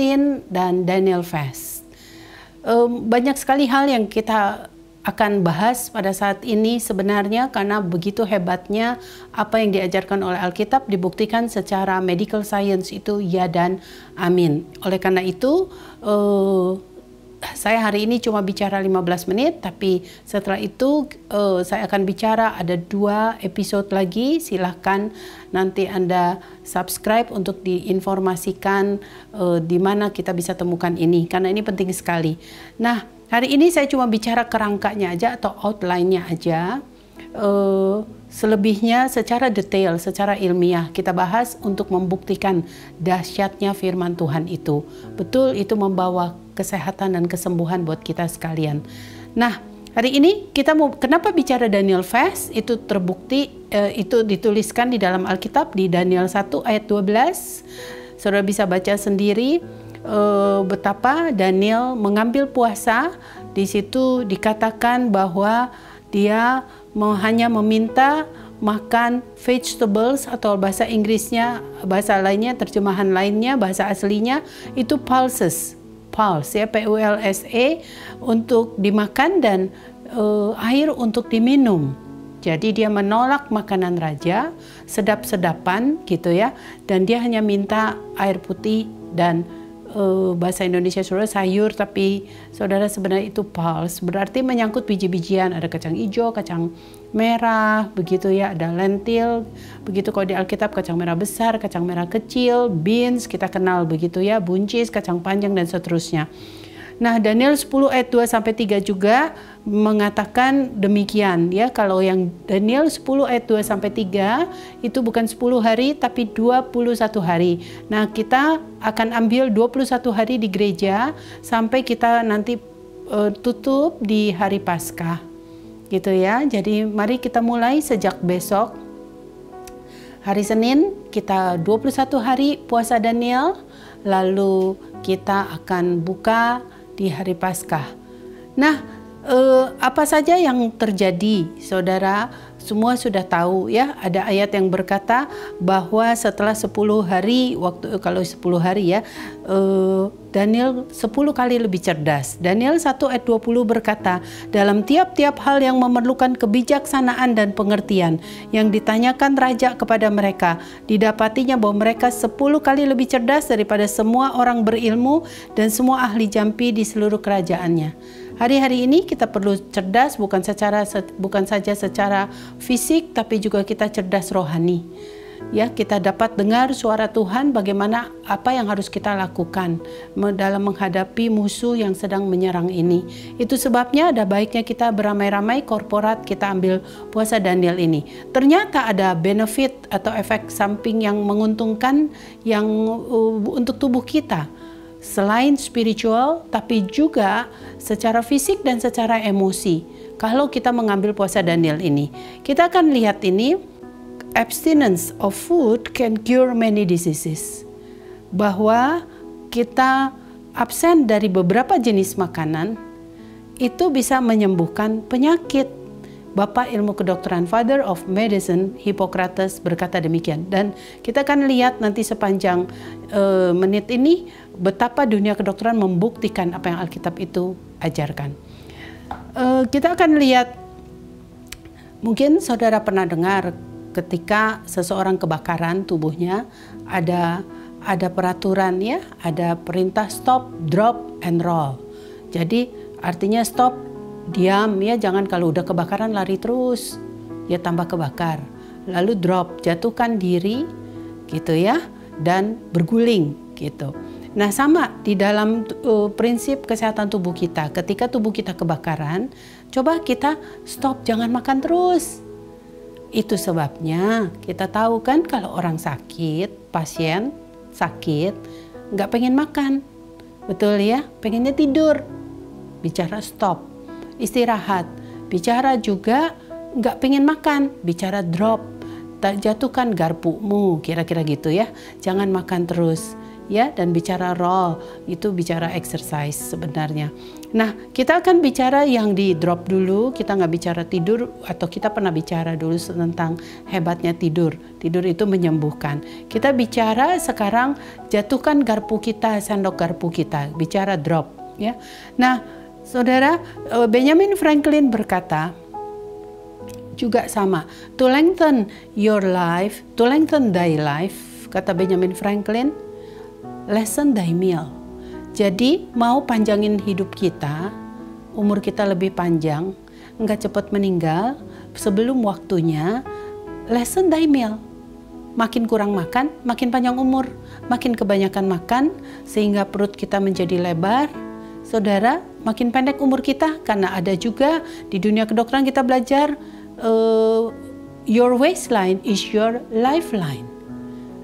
Speaker 5: dan Daniel Fast. Banyak sekali hal yang kita akan bahas pada saat ini sebenarnya karena begitu hebatnya apa yang diajarkan oleh Alkitab dibuktikan secara medical science itu ya dan amin. Oleh karena itu saya hari ini cuma bicara 15 menit, tapi setelah itu saya akan bicara ada 2 episode lagi. Silahkan nanti Anda subscribe untuk diinformasikan di mana kita bisa temukan ini, karena ini penting sekali. Nah, hari ini saya cuma bicara kerangkanya aja atau outline-nya aja. Selebihnya secara detail, secara ilmiah kita bahas untuk membuktikan dahsyatnya firman Tuhan itu. Betul itu membawa kesehatan dan kesembuhan buat kita sekalian. Nah, hari ini kita mau kenapa bicara Daniel Fast? Itu terbukti itu dituliskan di dalam Alkitab di Daniel 1 ayat 12. Saudara bisa baca sendiri betapa Daniel mengambil puasa. Di situ dikatakan bahwa dia hanya meminta makan vegetables atau bahasa Inggrisnya, bahasa lainnya, terjemahan lainnya, bahasa aslinya itu pulse ya, P-U-L-S-E untuk dimakan dan air untuk diminum. Jadi dia menolak makanan raja, sedap-sedapan gitu ya, dan dia hanya minta air putih dan bahasa Indonesia saudara sayur, tapi saudara sebenarnya itu pulse, berarti menyangkut biji-bijian, ada kacang hijau, kacang merah, begitu ya, ada lentil, begitu kalau di Alkitab kacang merah besar, kacang merah kecil, beans kita kenal begitu ya, buncis, kacang panjang dan seterusnya. Nah, Daniel 10 ayat 2-3 juga mengatakan demikian ya. Kalau yang Daniel 10 ayat 2-3 itu bukan 10 hari tapi 21 hari. Nah, kita akan ambil 21 hari di gereja sampai kita nanti tutup di hari Paskah. Gitu ya. Jadi mari kita mulai sejak besok. Hari Senin kita 21 hari puasa Daniel, lalu kita akan buka di hari Paskah. Nah, apa saja yang terjadi, saudara, semua sudah tahu ya, ada ayat yang berkata bahwa setelah 10 hari, kalau 10 hari ya, Daniel 10 kali lebih cerdas. Daniel 1 ayat 20 berkata, dalam tiap-tiap hal yang memerlukan kebijaksanaan dan pengertian yang ditanyakan raja kepada mereka, didapatinya bahwa mereka 10 kali lebih cerdas daripada semua orang berilmu dan semua ahli jampi di seluruh kerajaannya. Hari-hari ini kita perlu cerdas bukan saja secara fisik, tapi juga kita cerdas rohani. Ya, kita dapat dengar suara Tuhan bagaimana apa yang harus kita lakukan dalam menghadapi musuh yang sedang menyerang ini. Itu sebabnya ada baiknya kita beramai-ramai korporat kita ambil puasa Daniel ini. Ternyata ada benefit atau efek samping yang menguntungkan yang untuk tubuh kita. Selain spiritual, tapi juga secara fisik dan secara emosi. Kalau kita mengambil puasa Daniel ini, kita akan lihat ini, abstinence of food can cure many diseases. Bahwa kita absen dari beberapa jenis makanan, itu bisa menyembuhkan penyakit. Bapak ilmu kedokteran, Father of Medicine, Hippocrates berkata demikian. Dan kita akan lihat nanti sepanjang menit ini betapa dunia kedokteran membuktikan apa yang Alkitab itu ajarkan. Kita akan lihat, mungkin saudara pernah dengar ketika seseorang kebakaran tubuhnya ada peraturan ya, ada perintah stop, drop, and roll. Jadi artinya stop, diam ya, jangan kalau udah kebakaran lari terus, ya tambah kebakar. Lalu drop, jatuhkan diri gitu ya, dan berguling gitu. Nah sama di dalam prinsip kesehatan tubuh kita, ketika tubuh kita kebakaran, coba kita stop, jangan makan terus. Itu sebabnya kita tahu kan kalau orang sakit, pasien sakit, nggak pengen makan, betul ya, pengennya tidur, bicara stop. Istirahat, bicara juga nggak pengen makan, bicara drop, tak jatuhkan garpumu, kira-kira gitu ya, jangan makan terus ya, dan bicara roll, itu bicara exercise sebenarnya. Nah kita akan bicara yang di drop dulu, kita nggak bicara tidur, atau kita pernah bicara dulu tentang hebatnya tidur itu menyembuhkan. Kita bicara sekarang jatuhkan garpu kita, sendok garpu kita, bicara drop ya. Nah saudara, Benjamin Franklin berkata juga sama, to lengthen your life, to lengthen thy life, kata Benjamin Franklin, lessen thy meal. Jadi mau panjangin hidup kita, umur kita lebih panjang, nggak cepat meninggal sebelum waktunya, lessen thy meal. Makin kurang makan, makin panjang umur, makin kebanyakan makan sehingga perut kita menjadi lebar. Saudara, makin pendek umur kita, karena ada juga di dunia kedokteran kita belajar your waistline is your lifeline.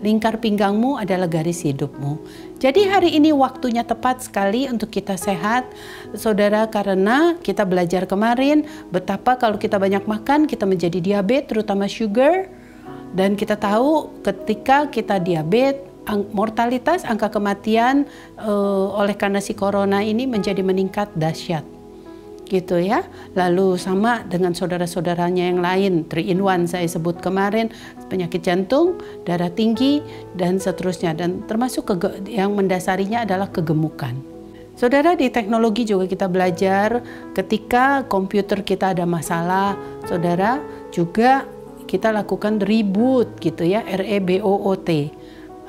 Speaker 5: Lingkar pinggangmu adalah garis hidupmu. Jadi hari ini waktunya tepat sekali untuk kita sehat, saudara, karena kita belajar kemarin betapa kalau kita banyak makan kita menjadi diabetes, terutama sugar. Dan kita tahu ketika kita diabetes, mortalitas, angka kematian oleh karena si corona ini menjadi meningkat dahsyat gitu ya. Lalu sama dengan saudara-saudaranya yang lain, 3-in-1 saya sebut kemarin, penyakit jantung, darah tinggi, dan seterusnya, dan termasuk yang mendasarinya adalah kegemukan. Saudara, di teknologi juga kita belajar ketika komputer kita ada masalah, saudara, juga kita lakukan reboot gitu ya, REBOOT.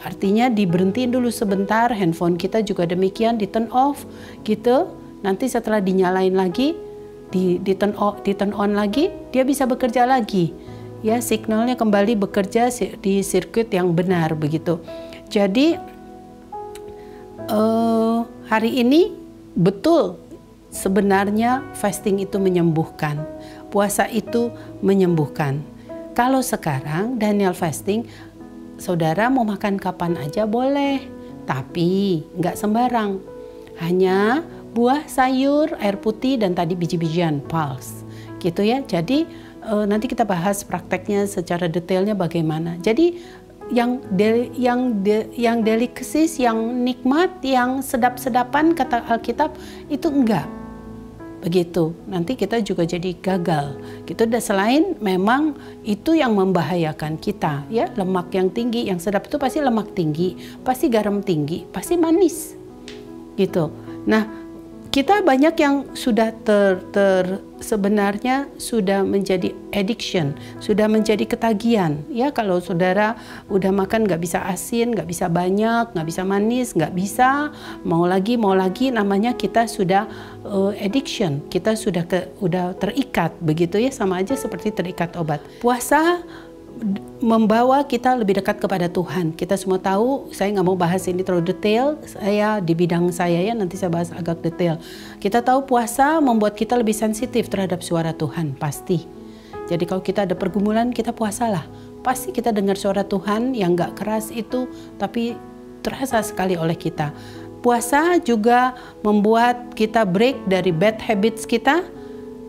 Speaker 5: Artinya diberhentiin dulu sebentar, handphone kita juga demikian, di turn off gitu. Nanti setelah dinyalain lagi, di turn on lagi, dia bisa bekerja lagi. Ya, signalnya kembali bekerja di sirkuit yang benar begitu. Jadi hari ini betul sebenarnya fasting itu menyembuhkan, puasa itu menyembuhkan. Kalau sekarang Daniel fasting, saudara mau makan kapan aja boleh, tapi nggak sembarang. Hanya buah, sayur, air putih, dan tadi biji-bijian, pulse, gitu ya. Jadi nanti kita bahas prakteknya secara detailnya bagaimana. Jadi yang delicacies, yang nikmat, yang sedap-sedapan kata Alkitab itu enggak. begitu. Nanti kita juga jadi gagal. Gitu. Dan selain memang itu yang membahayakan kita, ya, lemak yang tinggi, yang sedap itu pasti lemak tinggi, pasti garam tinggi, pasti manis, gitu. Nah, kita banyak yang sudah sebenarnya sudah menjadi addiction, sudah menjadi ketagihan. Ya, kalau saudara udah makan nggak bisa asin, nggak bisa banyak, nggak bisa manis, nggak bisa, mau lagi, namanya kita sudah addiction. Kita sudah terikat, begitu ya, sama aja seperti terikat obat. Puasa membawa kita lebih dekat kepada Tuhan. Kita semua tahu, saya nggak mau bahas ini terlalu detail, saya di bidang saya ya, nanti saya bahas agak detail. Kita tahu puasa membuat kita lebih sensitif terhadap suara Tuhan, pasti. Jadi kalau kita ada pergumulan, kita puasalah. Pasti kita dengar suara Tuhan yang nggak keras itu, tapi terasa sekali oleh kita. Puasa juga membuat kita break dari bad habits kita,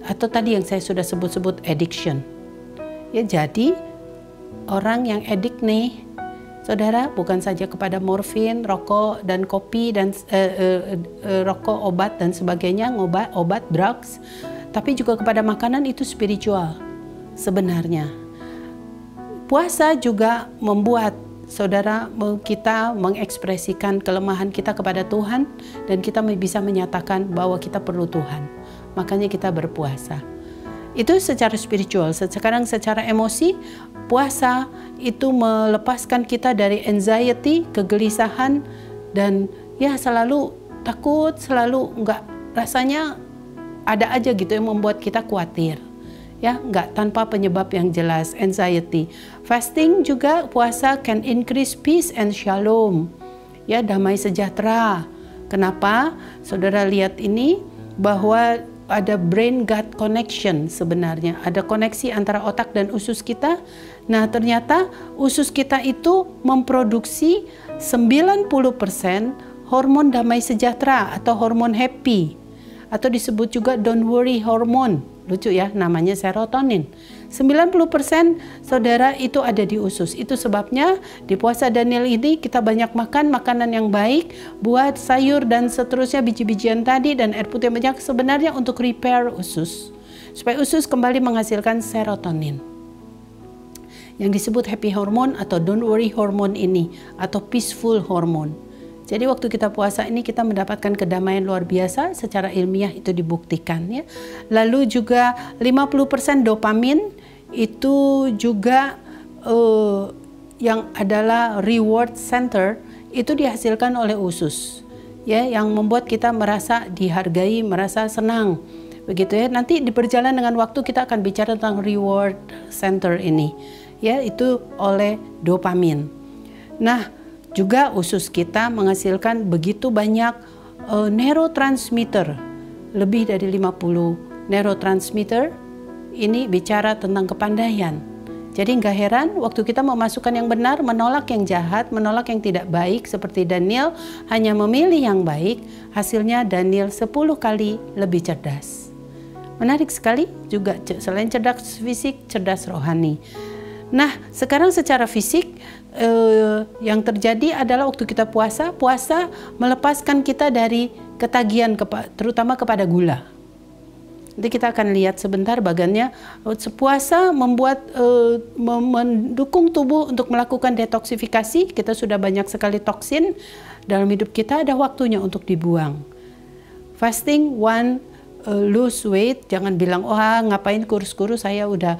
Speaker 5: atau tadi yang saya sudah sebut-sebut addiction. Ya, jadi orang yang edik nih, saudara, bukan saja kepada morfin, rokok dan kopi dan rokok, obat dan sebagainya, obat, drugs, tapi juga kepada makanan, itu spiritual sebenarnya. Puasa juga membuat saudara kita mengekspresikan kelemahan kita kepada Tuhan dan kita bisa menyatakan bahwa kita perlu Tuhan. Makanya kita berpuasa. Itu secara spiritual. Sekarang secara emosi, puasa itu melepaskan kita dari anxiety, kegelisahan, dan ya selalu takut, selalu nggak, rasanya ada aja gitu yang membuat kita khawatir. Ya, nggak tanpa penyebab yang jelas, anxiety. Fasting juga, puasa can increase peace and shalom. Ya, damai sejahtera. Kenapa? Saudara lihat ini bahwa ada brain gut connection sebenarnya. Ada koneksi antara otak dan usus kita. Nah, ternyata usus kita itu memproduksi 90% hormon damai sejahtera atau hormon happy. Atau disebut juga don't worry hormone. Lucu ya, namanya serotonin. 90% saudara itu ada di usus. Itu sebabnya di puasa Daniel ini kita banyak makan makanan yang baik, buat sayur dan seterusnya, biji-bijian tadi dan air putih banyak, sebenarnya untuk repair usus. Supaya usus kembali menghasilkan serotonin. Yang disebut happy hormone atau don't worry hormone ini, atau peaceful hormone. Jadi waktu kita puasa ini kita mendapatkan kedamaian luar biasa, secara ilmiah itu dibuktikan ya. Lalu juga 50% dopamin itu juga yang adalah reward center itu dihasilkan oleh usus. Ya, yang membuat kita merasa dihargai, merasa senang. Begitu ya. Nanti di perjalanan dengan waktu kita akan bicara tentang reward center ini. Ya, itu oleh dopamin. Nah, juga usus kita menghasilkan begitu banyak neurotransmitter, lebih dari 50 neurotransmitter. Ini bicara tentang kepandaian. Jadi nggak heran waktu kita memasukkan yang benar, menolak yang jahat, menolak yang tidak baik, seperti Daniel hanya memilih yang baik, hasilnya Daniel 10 kali lebih cerdas. Menarik sekali juga, selain cerdas fisik, cerdas rohani. Nah, sekarang secara fisik yang terjadi adalah waktu kita puasa melepaskan kita dari ketagihan, terutama kepada gula. Nanti kita akan lihat sebentar bagannya. Puasa membuat mendukung tubuh untuk melakukan detoksifikasi. Kita sudah banyak sekali toksin dalam hidup kita, ada waktunya untuk dibuang. Fasting lose weight, jangan bilang ngapain kurus-kurus, saya udah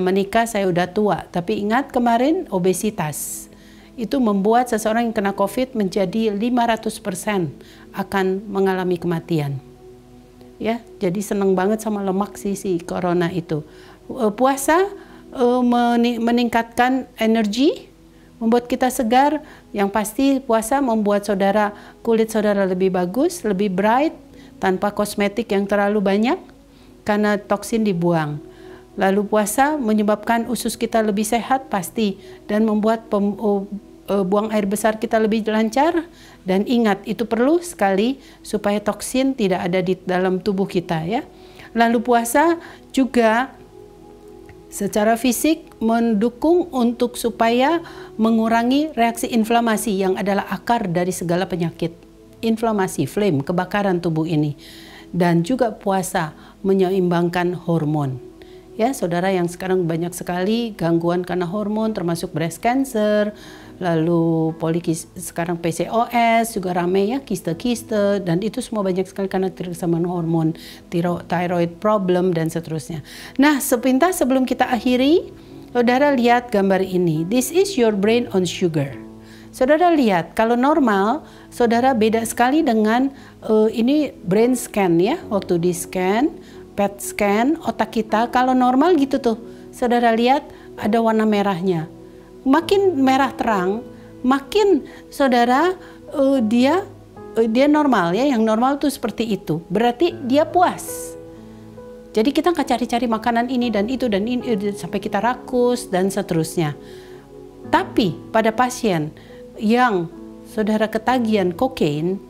Speaker 5: menikah, saya udah tua. Tapi ingat kemarin obesitas itu membuat seseorang yang kena COVID menjadi 500% akan mengalami kematian. Ya, jadi seneng banget sama lemak si corona itu. Puasa meningkatkan energi, membuat kita segar. Yang pasti puasa membuat kulit saudara lebih bagus, lebih bright, tanpa kosmetik yang terlalu banyak karena toksin dibuang. Lalu puasa menyebabkan usus kita lebih sehat pasti dan membuat buang air besar kita lebih lancar. Dan ingat, itu perlu sekali supaya toksin tidak ada di dalam tubuh kita ya. Lalu puasa juga secara fisik mendukung untuk supaya mengurangi reaksi inflamasi yang adalah akar dari segala penyakit. Inflamasi, flame, kebakaran tubuh ini. dan juga puasa menyeimbangkan hormon. Ya, saudara, yang sekarang banyak sekali gangguan karena hormon, termasuk breast cancer, lalu sekarang PCOS juga ramai ya, kiste-kiste, dan itu semua banyak sekali karena kesamaan hormon, thyroid problem dan seterusnya. Nah, sepintas sebelum kita akhiri, saudara lihat gambar ini. This is your brain on sugar. Saudara lihat, kalau normal, saudara beda sekali dengan ini brain scan ya, waktu di scan, PET scan otak kita, kalau normal gitu tuh, saudara lihat ada warna merahnya. Makin merah terang, makin saudara dia normal ya, yang normal tuh seperti itu. Berarti dia puas. Jadi kita nggak cari-cari makanan ini dan itu sampai kita rakus dan seterusnya. Tapi pada pasien yang saudara ketagihan kokain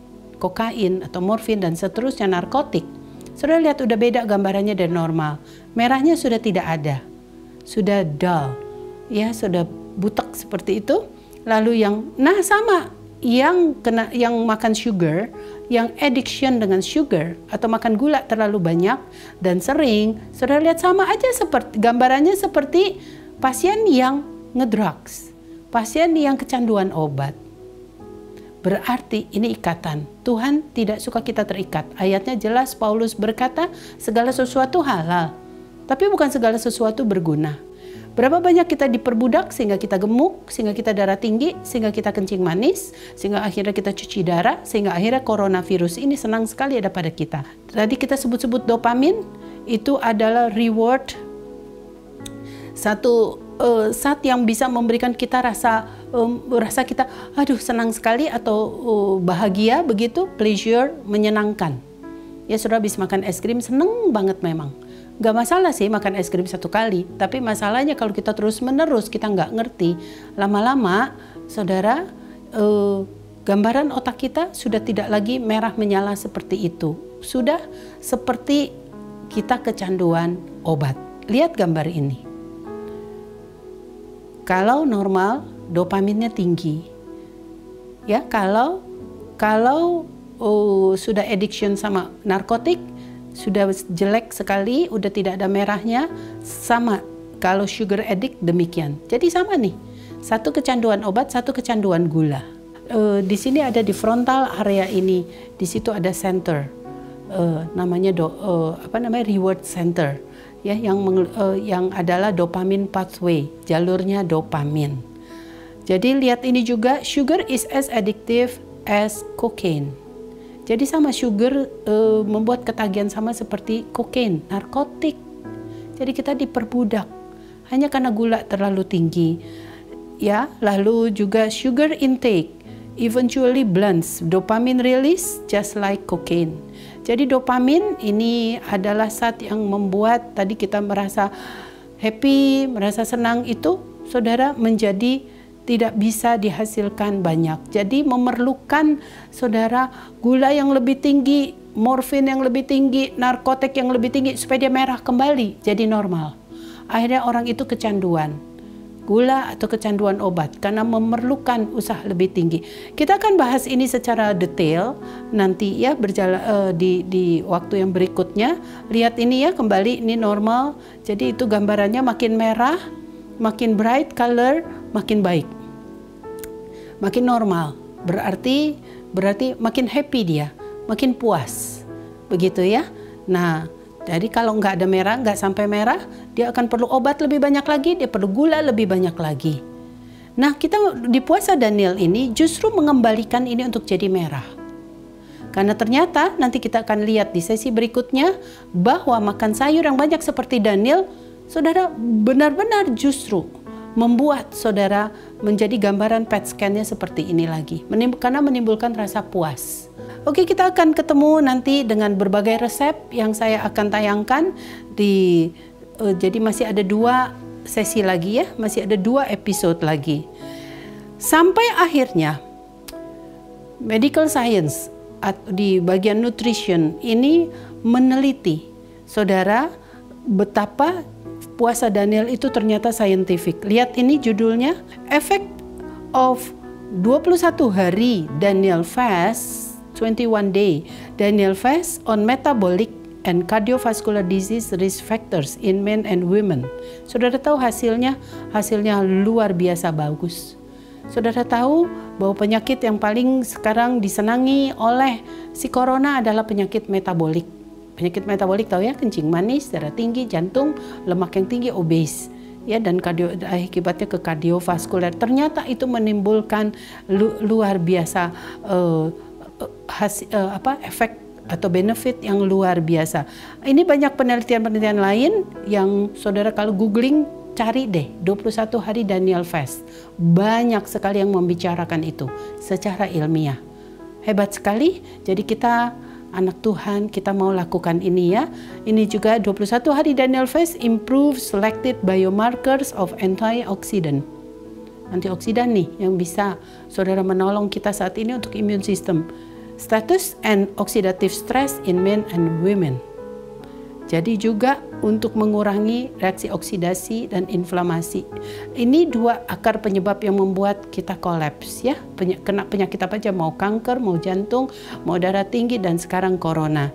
Speaker 5: atau morfin dan seterusnya, narkotik, saudara lihat udah beda gambarannya dari normal. Merahnya sudah tidak ada, sudah dull, ya sudah butek seperti itu. Lalu yang makan sugar, yang addiction dengan sugar atau makan gula terlalu banyak dan sering, saudara lihat sama aja seperti gambarannya seperti pasien yang ngedrugs, pasien yang kecanduan obat. Berarti ini ikatan. Tuhan tidak suka kita terikat. Ayatnya jelas, Paulus berkata segala sesuatu halal, tapi bukan segala sesuatu berguna. Berapa banyak kita diperbudak sehingga kita gemuk, sehingga kita darah tinggi, sehingga kita kencing manis, sehingga akhirnya kita cuci darah, sehingga akhirnya coronavirus ini senang sekali ada pada kita. Tadi kita sebut-sebut dopamin, itu adalah reward, satu saat yang bisa memberikan kita rasa kita aduh senang sekali atau bahagia begitu, pleasure, menyenangkan. Ya, saudara habis makan es krim seneng banget memang. Gak masalah sih makan es krim satu kali, tapi masalahnya kalau kita terus menerus kita nggak ngerti, lama-lama saudara gambaran otak kita sudah tidak lagi merah menyala seperti itu, sudah seperti kita kecanduan obat. Lihat gambar ini. Kalau normal dopaminnya tinggi, ya kalau sudah addiction sama narkotik sudah jelek sekali, udah tidak ada merahnya, sama kalau sugar addict demikian. Jadi sama nih, satu kecanduan obat, satu kecanduan gula. Di sini ada di frontal area ini, di situ ada center, namanya reward center. Ya, yang adalah dopamine pathway, jalurnya dopamin. Jadi lihat ini juga, sugar is as addictive as cocaine. Jadi sama, sugar membuat ketagihan sama seperti kokain, narkotik. Jadi kita diperbudak hanya karena gula terlalu tinggi. Ya, lalu juga sugar intake eventually blunts dopamine release just like cocaine. Jadi dopamin ini adalah zat yang membuat tadi kita merasa happy, merasa senang, itu saudara menjadi tidak bisa dihasilkan banyak. Jadi memerlukan saudara gula yang lebih tinggi, morfin yang lebih tinggi, narkotik yang lebih tinggi supaya dia merah kembali jadi normal. Akhirnya orang itu kecanduan gula atau kecanduan obat karena memerlukan usaha lebih tinggi. Kita akan bahas ini secara detail nanti ya, berjalan di waktu yang berikutnya. Lihat ini ya, kembali ini normal. Jadi itu gambarannya makin merah, makin bright color, makin baik, makin normal. Berarti makin happy dia, makin puas, begitu ya. Nah, jadi kalau nggak ada merah, nggak sampai merah, dia akan perlu obat lebih banyak lagi, dia perlu gula lebih banyak lagi. Nah, kita di puasa Daniel ini justru mengembalikan ini untuk jadi merah. Karena ternyata nanti kita akan lihat di sesi berikutnya bahwa makan sayur yang banyak seperti Daniel, saudara, benar-benar justru membuat saudara menjadi gambaran PET scan-nya seperti ini lagi. Karena menimbulkan rasa puas. Oke, kita akan ketemu nanti dengan berbagai resep yang saya akan tayangkan jadi masih ada 2 sesi lagi ya, masih ada 2 episode lagi. Sampai akhirnya medical science di bagian nutrition ini meneliti saudara betapa puasa Daniel itu ternyata scientific. Lihat ini judulnya, Effect of 21 hari Daniel Fast 21 day Daniel Fast on metabolic and cardiovascular disease risk factors in men and women. Saudara tahu hasilnya luar biasa bagus. Saudara tahu bahwa penyakit yang paling sekarang disenangi oleh si corona adalah penyakit metabolik. Penyakit metabolik tahu ya, kencing manis, darah tinggi, jantung, lemak yang tinggi, obes. Ya, dan akibatnya ke kardiovaskuler. Ternyata itu menimbulkan luar biasa efek atau benefit yang luar biasa. Ini banyak penelitian-penelitian lain yang saudara kalau googling cari deh 21 hari Daniel Fast. Banyak sekali yang membicarakan itu secara ilmiah. Hebat sekali. Jadi kita anak Tuhan, kita mau lakukan ini ya. Ini juga 21 hari Daniel Fast improve selected biomarkers of antioxidant. Antioksidan nih yang bisa saudara menolong kita saat ini untuk immune system. Status and oxidative stress in men and women. Jadi juga untuk mengurangi reaksi oksidasi dan inflamasi. Ini dua akar penyebab yang membuat kita kolaps ya. Kena penyakit apa aja, mau kanker, mau jantung, mau darah tinggi, dan sekarang corona.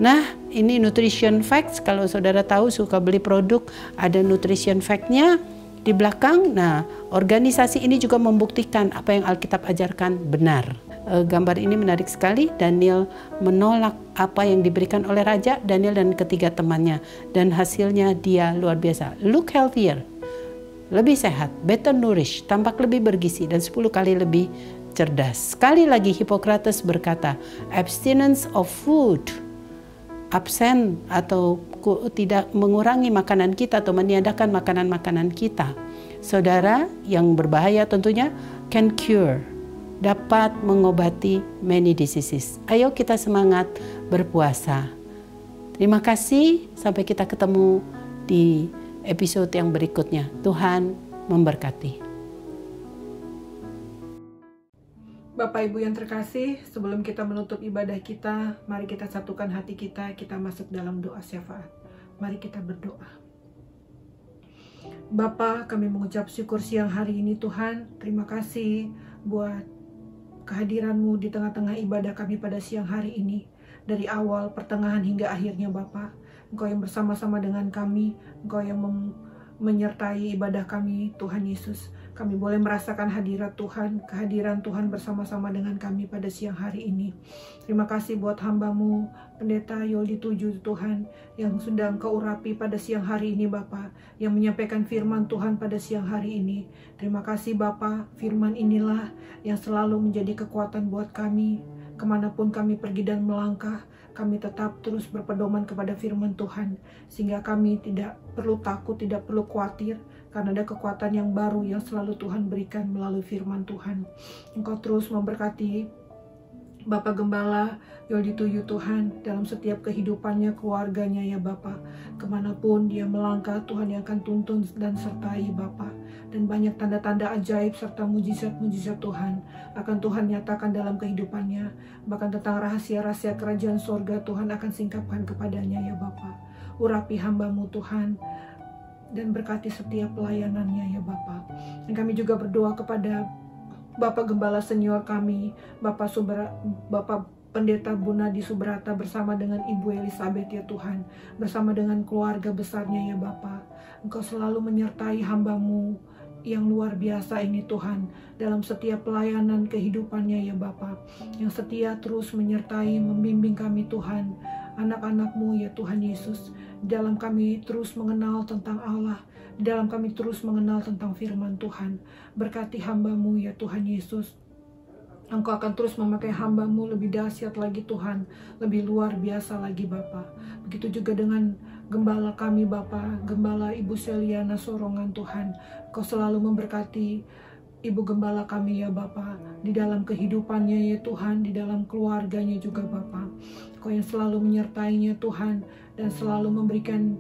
Speaker 5: Nah, ini nutrition facts. Kalau saudara tahu suka beli produk, ada nutrition fact-nya di belakang. Nah, organisasi ini juga membuktikan apa yang Alkitab ajarkan benar. Gambar ini menarik sekali. Daniel menolak apa yang diberikan oleh Raja Daniel dan ketiga temannya, dan hasilnya dia luar biasa. Look healthier, lebih sehat, better nourished, tampak lebih bergizi, dan 10 kali lebih cerdas. Sekali lagi Hippocrates berkata, abstinence of food, absen atau tidak mengurangi makanan kita atau meniadakan makanan-makanan kita, saudara, yang berbahaya tentunya, can cure, dapat mengobati many diseases. Ayo kita semangat berpuasa. Terima kasih, sampai kita ketemu di episode yang berikutnya. Tuhan memberkati.
Speaker 6: Bapak Ibu yang terkasih, sebelum kita menutup ibadah kita, mari kita satukan hati kita masuk dalam doa syafaat. Mari kita berdoa. Bapa, kami mengucap syukur siang hari ini Tuhan. Terima kasih buat kehadiran-Mu di tengah-tengah ibadah kami pada siang hari ini. Dari awal, pertengahan hingga akhirnya Bapa. Engkau yang bersama-sama dengan kami, Engkau yang menyertai ibadah kami, Tuhan Yesus. Kami boleh merasakan hadirat Tuhan, kehadiran Tuhan bersama-sama dengan kami pada siang hari ini. Terima kasih buat hamba-Mu, Pendeta Yoldi Tuju Tuhan, yang sudah Engkau urapi pada siang hari ini Bapa, yang menyampaikan firman Tuhan pada siang hari ini. Terima kasih Bapa, firman inilah yang selalu menjadi kekuatan buat kami. Kemanapun kami pergi dan melangkah, kami tetap terus berpedoman kepada firman Tuhan, sehingga kami tidak perlu takut, tidak perlu khawatir, karena ada kekuatan yang baru yang selalu Tuhan berikan melalui firman Tuhan. Engkau terus memberkati Bapak Gembala Yoldi Tuju Tuhan dalam setiap kehidupannya, keluarganya ya Bapak. Kemanapun dia melangkah, Tuhan yang akan tuntun dan sertai Bapak. Dan banyak tanda-tanda ajaib serta mujizat-mujizat Tuhan akan Tuhan nyatakan dalam kehidupannya. Bahkan tentang rahasia-rahasia kerajaan sorga Tuhan akan singkapkan kepadanya ya Bapak. Urapi hamba-Mu Tuhan, dan berkati setiap pelayanannya ya Bapak. Dan kami juga berdoa kepada Bapak Gembala Senior kami, Bapak Pendeta Bunadi Subrata bersama dengan Ibu Elizabeth ya Tuhan, bersama dengan keluarga besarnya ya Bapak. Engkau selalu menyertai hamba-Mu yang luar biasa ini Tuhan, dalam setiap pelayanan kehidupannya ya Bapak, yang setia terus menyertai, membimbing kami Tuhan, anak-anak-Mu ya Tuhan Yesus. Dalam kami terus mengenal tentang Allah, dalam kami terus mengenal tentang firman Tuhan. Berkati hamba-Mu ya Tuhan Yesus. Engkau akan terus memakai hamba-Mu lebih dahsyat lagi Tuhan, lebih luar biasa lagi Bapa. Begitu juga dengan gembala kami Bapa, Gembala Ibu Seliana Sorongan Tuhan. Engkau selalu memberkati Ibu Gembala kami ya Bapa, di dalam kehidupannya ya Tuhan, di dalam keluarganya juga Bapa. Engkau yang selalu menyertainya Tuhan, dan selalu memberikan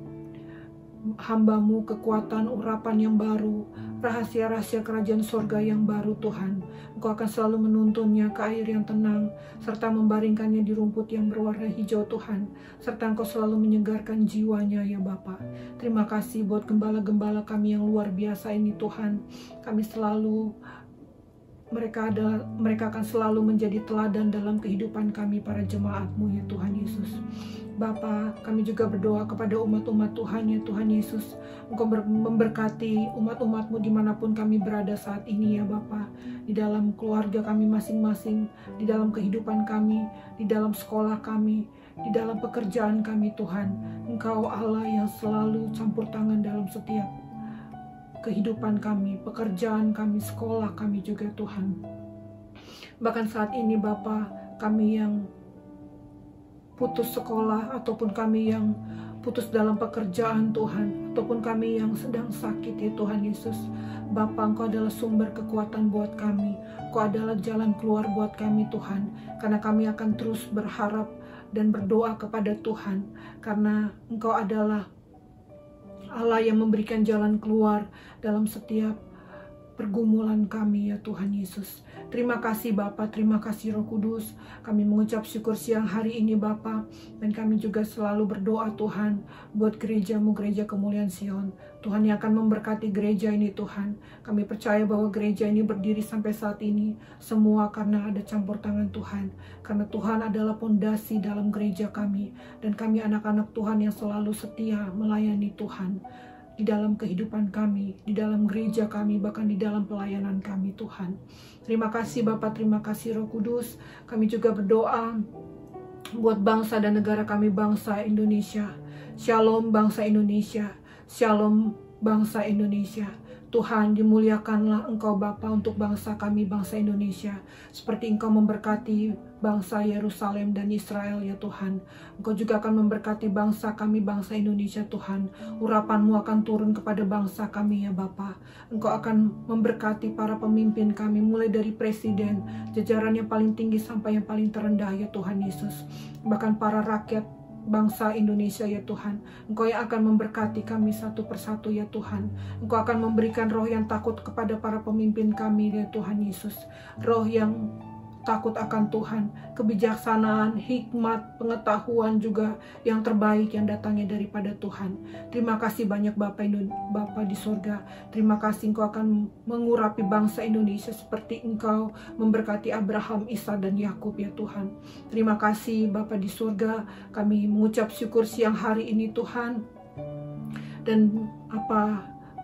Speaker 6: hamba-Mu kekuatan, urapan yang baru, rahasia-rahasia kerajaan sorga yang baru Tuhan. Engkau akan selalu menuntunnya ke air yang tenang, serta membaringkannya di rumput yang berwarna hijau Tuhan, serta Engkau selalu menyegarkan jiwanya ya Bapa. Terima kasih buat gembala-gembala kami yang luar biasa ini Tuhan. Kami selalu mereka akan selalu menjadi teladan dalam kehidupan kami para jemaat-Mu ya Tuhan Yesus. Bapa, kami juga berdoa kepada umat-umat Tuhan ya Tuhan Yesus. Engkau memberkati umat-umat-Mu dimanapun kami berada saat ini ya Bapa. Di dalam keluarga kami masing-masing, di dalam kehidupan kami, di dalam sekolah kami, di dalam pekerjaan kami Tuhan. Engkau Allah yang selalu campur tangan dalam setiap kehidupan kami, pekerjaan kami, sekolah kami juga Tuhan. Bahkan saat ini Bapa, kami yang putus sekolah ataupun kami yang putus dalam pekerjaan Tuhan, ataupun kami yang sedang sakit ya Tuhan Yesus. Bapa, Engkau adalah sumber kekuatan buat kami. Engkau adalah jalan keluar buat kami Tuhan. Karena kami akan terus berharap dan berdoa kepada Tuhan. Karena Engkau adalah Allah yang memberikan jalan keluar dalam setiap pergumulan kami ya Tuhan Yesus. Terima kasih Bapa, terima kasih Roh Kudus. Kami mengucap syukur siang hari ini Bapa. Dan kami juga selalu berdoa Tuhan buat gereja-Mu, Gereja Kemuliaan Sion. Tuhan yang akan memberkati gereja ini Tuhan. Kami percaya bahwa gereja ini berdiri sampai saat ini semua karena ada campur tangan Tuhan. Karena Tuhan adalah pondasi dalam gereja kami. Dan kami anak-anak Tuhan yang selalu setia melayani Tuhan. Di dalam kehidupan kami, di dalam gereja kami, bahkan di dalam pelayanan kami Tuhan. Terima kasih Bapak, terima kasih Roh Kudus. Kami juga berdoa buat bangsa dan negara kami, bangsa Indonesia. Shalom bangsa Indonesia, shalom bangsa Indonesia. Tuhan, dimuliakanlah Engkau Bapa untuk bangsa kami, bangsa Indonesia. Seperti Engkau memberkati bangsa Yerusalem dan Israel ya Tuhan. Engkau juga akan memberkati bangsa kami, bangsa Indonesia Tuhan. Urapan-Mu akan turun kepada bangsa kami ya Bapa. Engkau akan memberkati para pemimpin kami, mulai dari presiden, jajaran yang paling tinggi sampai yang paling terendah ya Tuhan Yesus. Bahkan para rakyat bangsa Indonesia ya Tuhan. Engkau yang akan memberkati kami satu persatu ya Tuhan. Engkau akan memberikan roh yang takut kepada para pemimpin kami ya Tuhan Yesus. Roh yang takut akan Tuhan, kebijaksanaan, hikmat, pengetahuan juga yang terbaik yang datangnya daripada Tuhan. Terima kasih banyak Bapa di surga. Terima kasih Engkau akan mengurapi bangsa Indonesia seperti Engkau memberkati Abraham, Isa dan Yakub ya Tuhan. Terima kasih Bapa di surga. Kami mengucap syukur siang hari ini Tuhan. Dan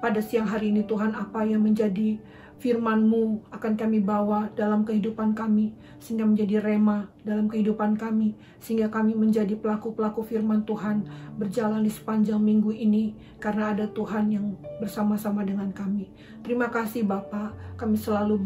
Speaker 6: pada siang hari ini Tuhan, apa yang menjadi firman-Mu akan kami bawa dalam kehidupan kami, sehingga menjadi rema dalam kehidupan kami, sehingga kami menjadi pelaku-pelaku firman Tuhan, berjalan di sepanjang minggu ini, karena ada Tuhan yang bersama-sama dengan kami. Terima kasih Bapa, kami selalu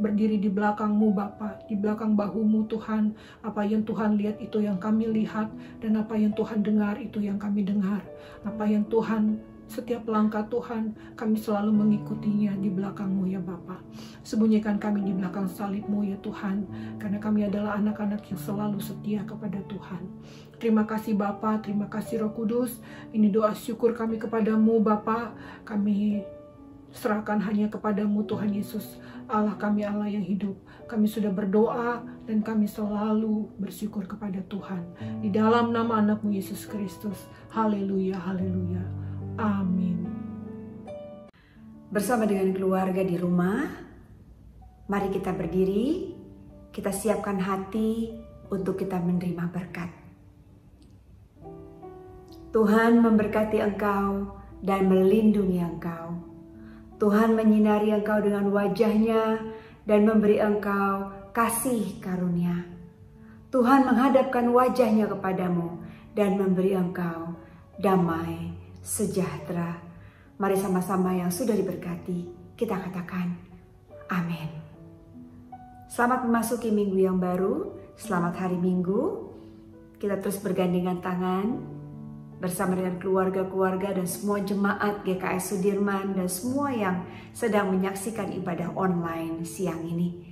Speaker 6: berdiri di belakang-Mu Bapa, di belakang bahu-Mu Tuhan. Apa yang Tuhan lihat itu yang kami lihat, dan apa yang Tuhan dengar itu yang kami dengar. Apa yang Tuhan, setiap langkah Tuhan, kami selalu mengikutinya di belakang-Mu ya Bapa. Sembunyikan kami di belakang salib-Mu ya Tuhan, karena kami adalah anak-anak yang selalu setia kepada Tuhan. Terima kasih Bapa, terima kasih Roh Kudus. Ini doa syukur kami kepadamu Bapa. Kami serahkan hanya kepadamu Tuhan Yesus, Allah kami, Allah yang hidup. Kami sudah berdoa dan kami selalu bersyukur kepada Tuhan. Di dalam nama anak-Mu Yesus Kristus. Haleluya, haleluya. Amin.
Speaker 7: Bersama dengan keluarga di rumah, mari kita berdiri, kita siapkan hati untuk kita menerima berkat. Tuhan memberkati engkau dan melindungi engkau. Tuhan menyinari engkau dengan wajah-Nya dan memberi engkau kasih karunia. Tuhan menghadapkan wajah-Nya kepadamu dan memberi engkau damai sejahtera. Mari sama-sama yang sudah diberkati, kita katakan amin. Selamat memasuki minggu yang baru, selamat hari Minggu. Kita terus bergandengan tangan bersama dengan keluarga-keluarga dan semua jemaat GKS Sudirman dan semua yang sedang menyaksikan ibadah online siang ini.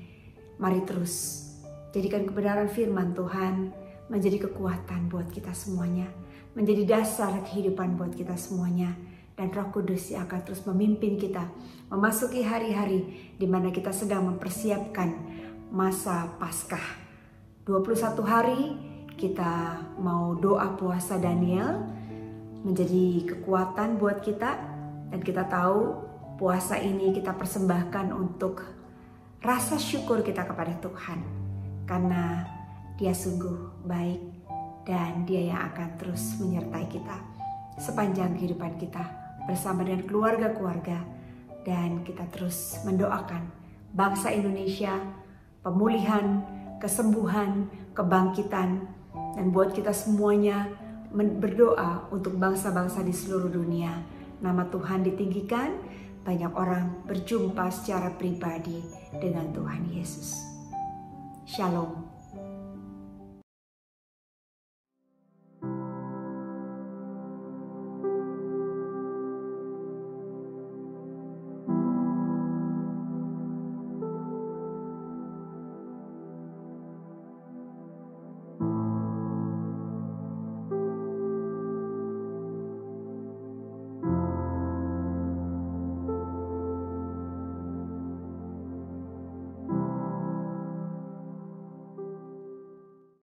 Speaker 7: Mari terus jadikan kebenaran firman Tuhan menjadi kekuatan buat kita semuanya, menjadi dasar kehidupan buat kita semuanya. Dan Roh Kudus yang akan terus memimpin kita memasuki hari-hari di mana kita sedang mempersiapkan masa Paskah. 21 hari kita mau doa puasa Daniel menjadi kekuatan buat kita. Dan kita tahu puasa ini kita persembahkan untuk rasa syukur kita kepada Tuhan, karena Dia sungguh baik dan Dia yang akan terus menyertai kita sepanjang kehidupan kita bersama dengan keluarga-keluarga. Dan kita terus mendoakan bangsa Indonesia, pemulihan, kesembuhan, kebangkitan, dan buat kita semuanya berdoa untuk bangsa-bangsa di seluruh dunia. Nama Tuhan ditinggikan, banyak orang berjumpa secara pribadi dengan Tuhan Yesus. Shalom.